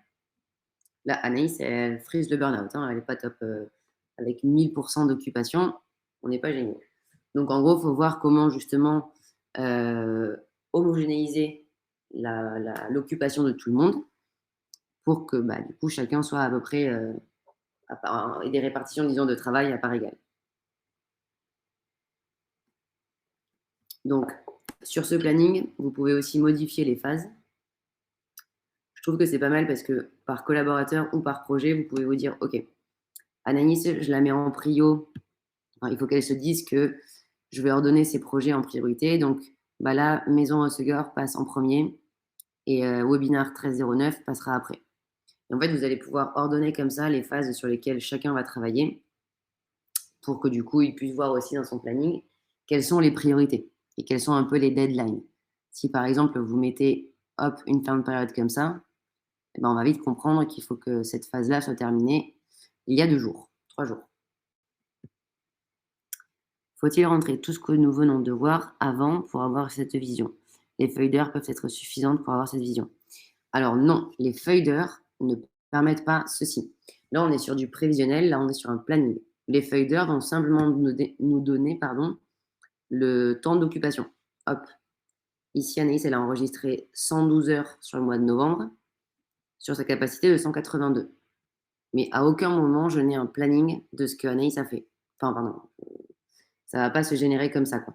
Là, Anaïs, elle frise le burn-out, hein, elle est pas top. Avec 1000% d'occupation, on n'est pas génial. Donc, en gros, il faut voir comment justement homogénéiser l'occupation de tout le monde pour que du coup chacun soit à peu près et des répartitions, disons, de travail à part égale. Donc, sur ce planning, vous pouvez aussi modifier les phases. Je trouve que c'est pas mal parce que par collaborateur ou par projet, vous pouvez vous dire, OK, Anaïs, je la mets en prio. Enfin, il faut qu'elle se dise que je vais ordonner ses projets en priorité. Donc, là, Maison Hosseger passe en premier et Webinar 1309 passera après. Et en fait, vous allez pouvoir ordonner comme ça les phases sur lesquelles chacun va travailler pour que du coup, il puisse voir aussi dans son planning quelles sont les priorités et quelles sont un peu les deadlines. Si par exemple, vous mettez hop, une fin de période comme ça, on va vite comprendre qu'il faut que cette phase-là soit terminée il y a 2 jours, 3 jours. Faut-il rentrer tout ce que nous venons de voir avant pour avoir cette vision? Les feuilles d'heure peuvent être suffisantes pour avoir cette vision. Alors non, les feuilles d'heure ne permettent pas ceci. Là, on est sur du prévisionnel, là, on est sur un planning. Les feuilles d'heure vont simplement nous donner le temps d'occupation. Hop. Ici, Anaïs, elle a enregistré 112 heures sur le mois de novembre, sur sa capacité de 182. Mais à aucun moment, je n'ai un planning de ce que Anaïs a fait. Enfin, pardon. Ça ne va pas se générer comme ça, quoi.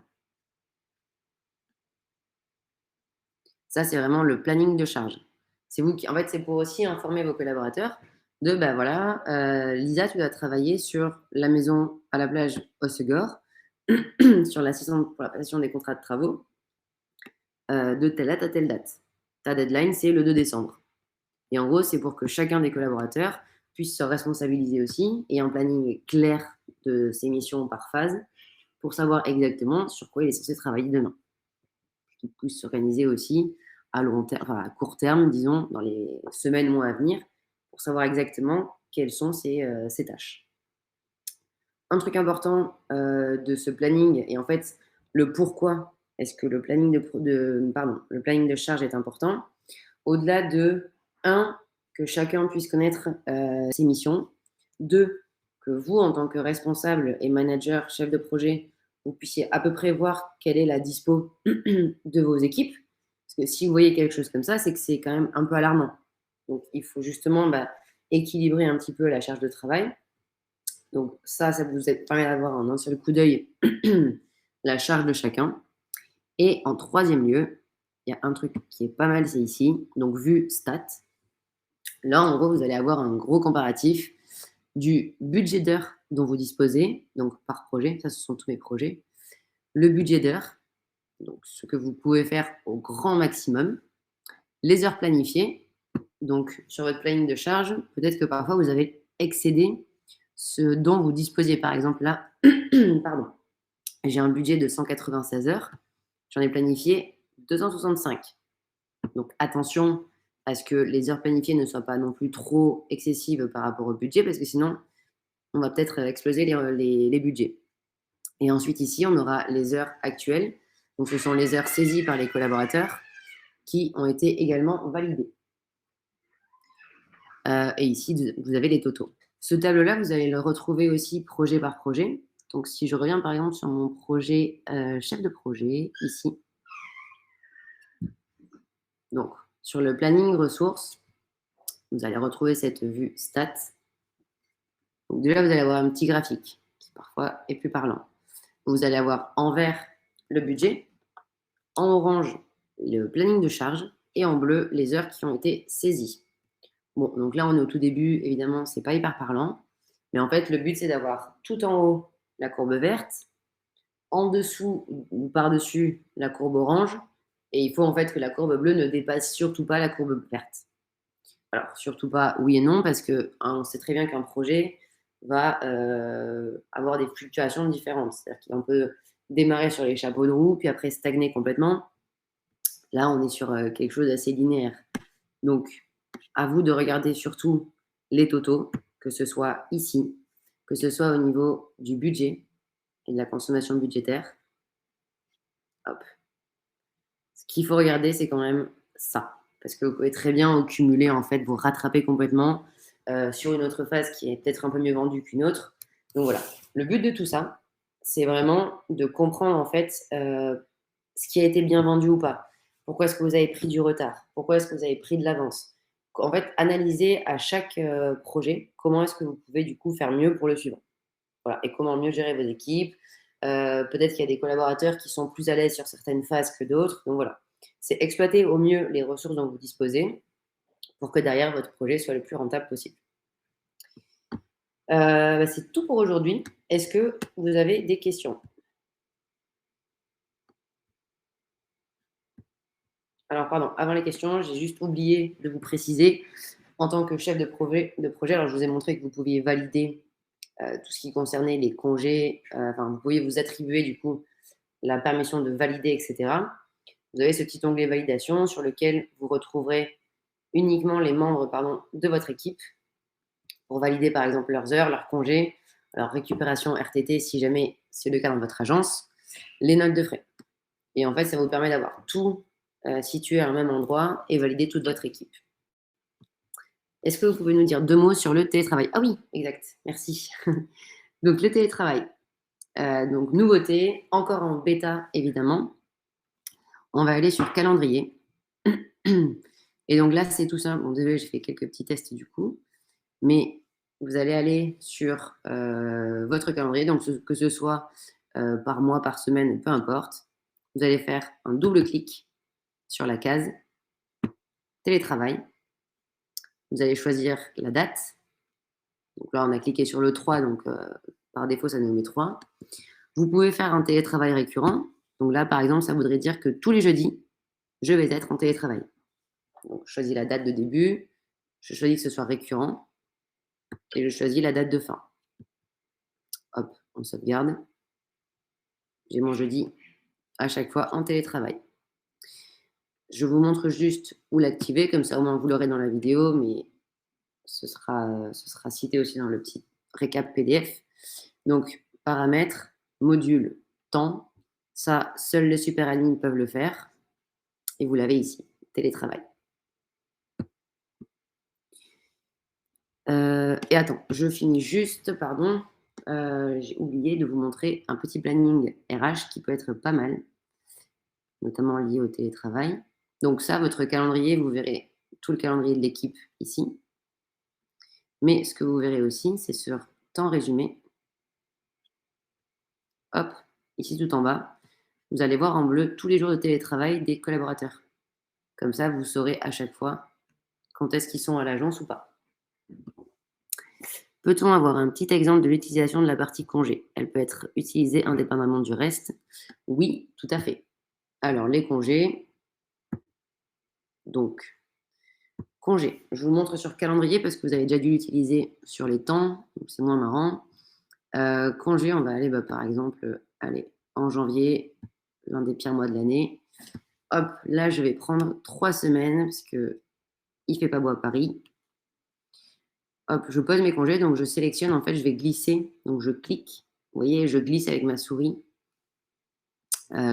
Ça, c'est vraiment le planning de charge. C'est vous qui, en fait, c'est pour aussi informer vos collaborateurs de, voilà, Lisa, tu dois travailler sur la maison à la plage Hossegor, sur l'assistance pour la passation des contrats de travaux, de telle date à telle date. Ta deadline, c'est le 2 décembre. Et en gros, c'est pour que chacun des collaborateurs puisse se responsabiliser aussi et un planning clair de ses missions par phase pour savoir exactement sur quoi il est censé travailler demain. Qu'il puisse s'organiser aussi à à court terme, disons, dans les semaines, mois à venir, pour savoir exactement quelles sont ses tâches. Un truc important de ce planning, et en fait, le pourquoi est-ce que le planning le planning de charge est important, au-delà de 1, que chacun puisse connaître ses missions, 2, que vous, en tant que responsable et manager, chef de projet, vous puissiez à peu près voir quelle est la dispo de vos équipes. Parce que si vous voyez quelque chose comme ça, c'est que c'est quand même un peu alarmant. Donc, il faut justement équilibrer un petit peu la charge de travail. Donc, ça vous permet d'avoir en un seul coup d'œil la charge de chacun. Et en troisième lieu, il y a un truc qui est pas mal, c'est ici. Donc, vue stat. Là, en gros, vous allez avoir un gros comparatif du budget d'heures dont vous disposez, donc par projet, ça ce sont tous mes projets, le budget d'heures, donc ce que vous pouvez faire au grand maximum, les heures planifiées, donc sur votre planning de charge, peut-être que parfois vous avez excédé ce dont vous disposiez. Par exemple, là, pardon, j'ai un budget de 196 heures, j'en ai planifié 265. Donc attention à ce que les heures planifiées ne soient pas non plus trop excessives par rapport au budget, parce que sinon, on va peut-être exploser les budgets. Et ensuite, ici, on aura les heures actuelles. Donc, ce sont les heures saisies par les collaborateurs qui ont été également validées. Et ici, vous avez les totaux. Ce tableau-là, vous allez le retrouver aussi projet par projet. Donc, si je reviens par exemple sur mon projet chef de projet, ici. Donc, sur le planning ressources, vous allez retrouver cette vue stats. Donc, déjà, vous allez avoir un petit graphique qui parfois est plus parlant. Vous allez avoir en vert le budget, en orange le planning de charge et en bleu les heures qui ont été saisies. Bon, donc là, on est au tout début, évidemment, c'est pas hyper parlant, mais en fait, le but, c'est d'avoir tout en haut la courbe verte, en dessous ou par-dessus la courbe orange, et il faut en fait que la courbe bleue ne dépasse surtout pas la courbe verte. Alors, surtout pas oui et non, parce qu'on sait très bien qu'un projet va avoir des fluctuations différentes. C'est-à-dire qu'on peut démarrer sur les chapeaux de roue, puis après stagner complètement. Là, on est sur quelque chose d'assez linéaire. Donc, à vous de regarder surtout les totaux, que ce soit ici, que ce soit au niveau du budget et de la consommation budgétaire. Hop. Ce qu'il faut regarder, c'est quand même ça. Parce que vous pouvez très bien au cumuler, en fait, vous rattraper complètement sur une autre phase qui est peut-être un peu mieux vendue qu'une autre. Donc voilà. Le but de tout ça, c'est vraiment de comprendre, en fait, ce qui a été bien vendu ou pas. Pourquoi est-ce que vous avez pris du retard? Pourquoi est-ce que vous avez pris de l'avance? En fait, analyser à chaque projet comment est-ce que vous pouvez du coup faire mieux pour le suivant. Voilà. Et comment mieux gérer vos équipes. Peut-être qu'il y a des collaborateurs qui sont plus à l'aise sur certaines phases que d'autres. Donc voilà, c'est exploiter au mieux les ressources dont vous disposez pour que derrière votre projet soit le plus rentable possible. C'est tout pour aujourd'hui. Est-ce que vous avez des questions? Alors, pardon, avant les questions, j'ai juste oublié de vous préciser, en tant que chef de projet, alors je vous ai montré que vous pouviez valider tout ce qui concernait les congés, enfin, vous pouviez vous attribuer du coup la permission de valider, etc. Vous avez ce petit onglet validation sur lequel vous retrouverez uniquement les membres de votre équipe pour valider par exemple leurs heures, leurs congés, leur récupération RTT si jamais c'est le cas dans votre agence, les notes de frais. Et en fait, ça vous permet d'avoir tout situé à un même endroit et valider toute votre équipe. Est-ce que vous pouvez nous dire 2 mots sur le télétravail? Ah oui, exact, merci. Donc le télétravail, donc nouveauté, encore en bêta évidemment. On va aller sur calendrier. Et donc là, c'est tout simple. Bon, désolé, j'ai fait quelques petits tests du coup. Mais vous allez aller sur votre calendrier, donc que ce soit par mois, par semaine, peu importe. Vous allez faire un double clic sur la case télétravail. Vous allez choisir la date. Donc là, on a cliqué sur le 3, donc par défaut, ça nous met 3. Vous pouvez faire un télétravail récurrent. Donc là, par exemple, ça voudrait dire que tous les jeudis, je vais être en télétravail. Donc, je choisis la date de début, je choisis que ce soit récurrent et je choisis la date de fin. Hop, on sauvegarde. J'ai mon jeudi à chaque fois en télétravail. Je vous montre juste où l'activer, comme ça au moins vous l'aurez dans la vidéo, mais ce sera cité aussi dans le petit récap PDF. Donc, paramètres, module, temps, ça, seuls les super admins peuvent le faire. Et vous l'avez ici, télétravail. Et attends, je finis juste, pardon, j'ai oublié de vous montrer un petit planning RH qui peut être pas mal, notamment lié au télétravail. Donc ça, votre calendrier, vous verrez tout le calendrier de l'équipe ici. Mais ce que vous verrez aussi, c'est sur temps résumé. Hop, ici tout en bas, vous allez voir en bleu tous les jours de télétravail des collaborateurs. Comme ça, vous saurez à chaque fois quand est-ce qu'ils sont à l'agence ou pas. Peut-on avoir un petit exemple de l'utilisation de la partie congé? Elle peut être utilisée indépendamment du reste. Oui, tout à fait. Alors, les congés. Donc, congés. Je vous montre sur calendrier parce que vous avez déjà dû l'utiliser sur les temps. C'est moins marrant. Congés, on va aller par exemple en janvier, l'un des pires mois de l'année. Hop, là, je vais prendre 3 semaines parce qu'il ne fait pas beau à Paris. Hop, je pose mes congés, donc je sélectionne, en fait, je vais glisser. Donc, je clique. Vous voyez, je glisse avec ma souris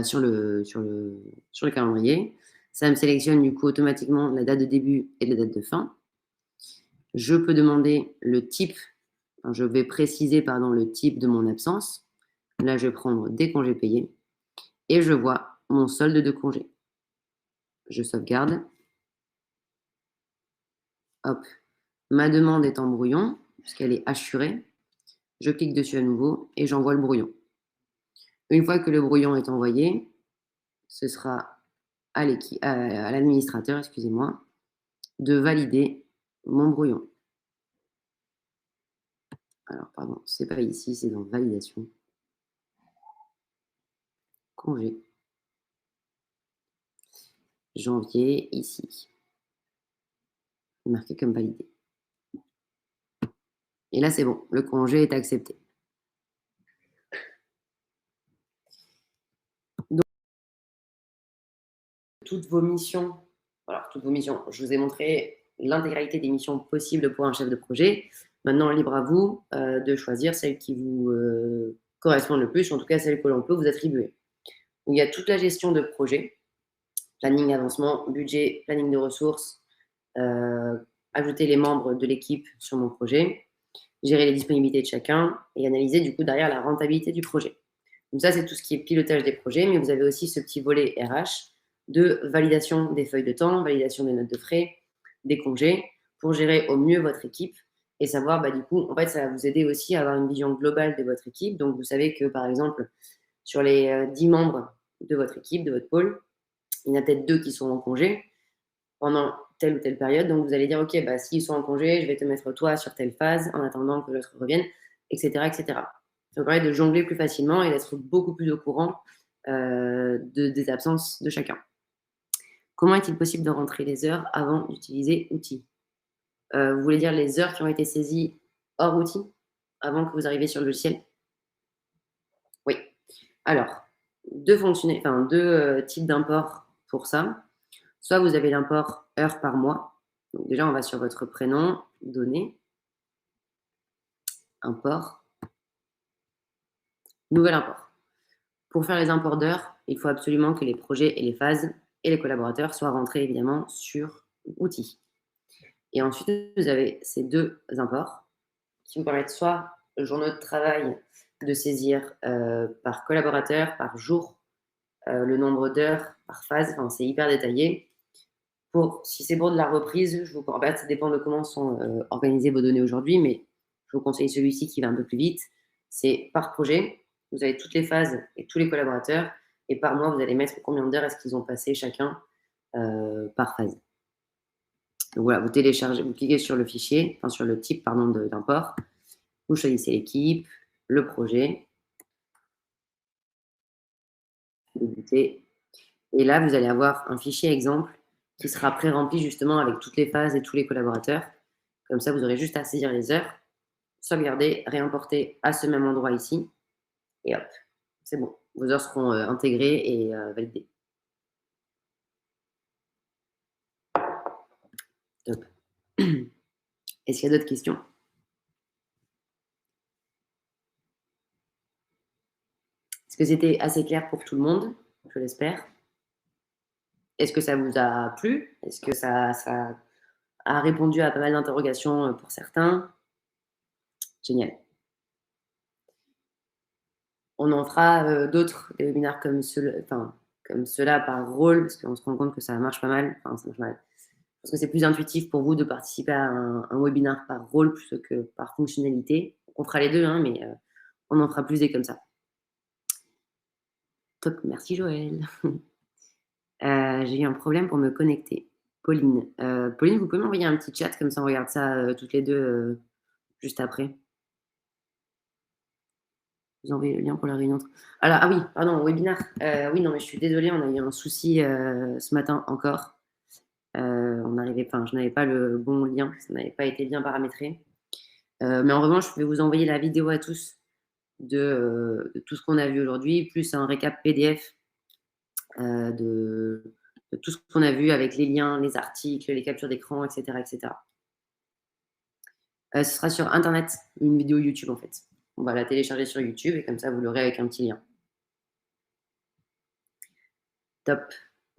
sur le calendrier. Ça me sélectionne du coup automatiquement la date de début et la date de fin. Je peux demander le type, je vais préciser le type de mon absence. Là, je vais prendre des congés payés et je vois mon solde de congés. Je sauvegarde. Hop, ma demande est en brouillon puisqu'elle est assurée. Je clique dessus à nouveau et j'envoie le brouillon. Une fois que le brouillon est envoyé, ce sera à l'administrateur, excusez-moi, de valider mon brouillon. Alors, pardon, c'est pas ici, c'est dans validation. Congé. Janvier, ici. Marqué comme validé. Et là, c'est bon, le congé est accepté. Donc, toutes vos missions, je vous ai montré l'intégralité des missions possibles pour un chef de projet. Maintenant, libre à vous de choisir celle qui vous correspond le plus, en tout cas celle que l'on peut vous attribuer. Il y a toute la gestion de projet, planning, avancement, budget, planning de ressources, ajouter les membres de l'équipe sur mon projet, gérer les disponibilités de chacun et analyser du coup derrière la rentabilité du projet. Donc ça, c'est tout ce qui est pilotage des projets, mais vous avez aussi ce petit volet RH de validation des feuilles de temps, validation des notes de frais, des congés, pour gérer au mieux votre équipe et savoir, du coup, en fait, ça va vous aider aussi à avoir une vision globale de votre équipe. Donc, vous savez que, par exemple, sur les 10 membres de votre équipe, de votre pôle, il y en a peut-être 2 qui sont en congé pendant telle ou telle période. Donc, vous allez dire, OK, s'ils sont en congé, je vais te mettre toi sur telle phase en attendant que l'autre revienne, etc., etc. Ça vous permet de jongler plus facilement et d'être beaucoup plus au courant des absences de chacun. Comment est-il possible de rentrer les heures avant d'utiliser outils? Vous voulez dire les heures qui ont été saisies hors outil, avant que vous arriviez sur le logiciel? Oui. Alors, 2 types d'imports pour ça. Soit vous avez l'import heures par mois. Donc déjà, on va sur votre prénom, données, import, nouvel import. Pour faire les imports d'heures, il faut absolument que les projets et les phases et les collaborateurs soient rentrés évidemment sur outils. Et ensuite, vous avez ces 2 imports qui vous permettent soit le journaux de travail de saisir par collaborateur, par jour, le nombre d'heures par phase, enfin, c'est hyper détaillé. Si c'est pour de la reprise, en fait, ça dépend de comment sont organisées vos données aujourd'hui, mais je vous conseille celui-ci qui va un peu plus vite. C'est par projet, vous avez toutes les phases et tous les collaborateurs, et par mois, vous allez mettre combien d'heures est-ce qu'ils ont passé chacun par phase. Donc voilà, vous téléchargez, vous cliquez sur le fichier, enfin sur le type pardon d'import, vous choisissez l'équipe, le projet, débuter, et là vous allez avoir un fichier exemple qui sera pré-rempli justement avec toutes les phases et tous les collaborateurs. Comme ça, vous aurez juste à saisir les heures, sauvegarder, réimporter à ce même endroit ici, et hop, c'est bon. Vos heures seront intégrées et validées. Top. Est-ce qu'il y a d'autres questions? Est-ce que c'était assez clair pour tout le monde? Je l'espère. Est-ce que ça vous a plu? Est-ce que ça a répondu à pas mal d'interrogations pour certains? Génial. On en fera d'autres, des webinaires comme ceux-là par rôle, parce qu'on se rend compte que ça marche pas mal. Enfin, ça marche pas mal. Parce que c'est plus intuitif pour vous de participer à un webinaire par rôle plutôt que par fonctionnalité. On fera les deux, hein, mais on en fera plus des comme ça. Top, merci Joël. J'ai eu un problème pour me connecter. Pauline. Pauline, vous pouvez m'envoyer un petit chat, comme ça on regarde ça toutes les deux juste après. Vous envoyez le lien pour la réunion. Alors, ah oui, pardon, webinaire. Oui, non, mais je suis désolée, on a eu un souci ce matin encore. Je n'avais pas le bon lien, ça n'avait pas été bien paramétré. Mais en revanche, je vais vous envoyer la vidéo à tous de tout ce qu'on a vu aujourd'hui, plus un récap PDF de tout ce qu'on a vu avec les liens, les articles, les captures d'écran, etc., etc. Ce sera sur Internet, une vidéo YouTube en fait. On va la télécharger sur YouTube et comme ça, vous l'aurez avec un petit lien. Top.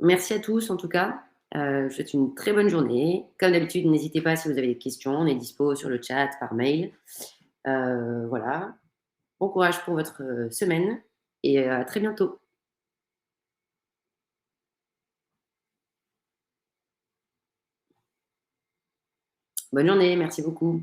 Merci à tous en tout cas. Je vous souhaite une très bonne journée. Comme d'habitude, n'hésitez pas si vous avez des questions. On est dispo sur le chat, par mail. Voilà. Bon courage pour votre semaine et à très bientôt. Bonne journée, merci beaucoup.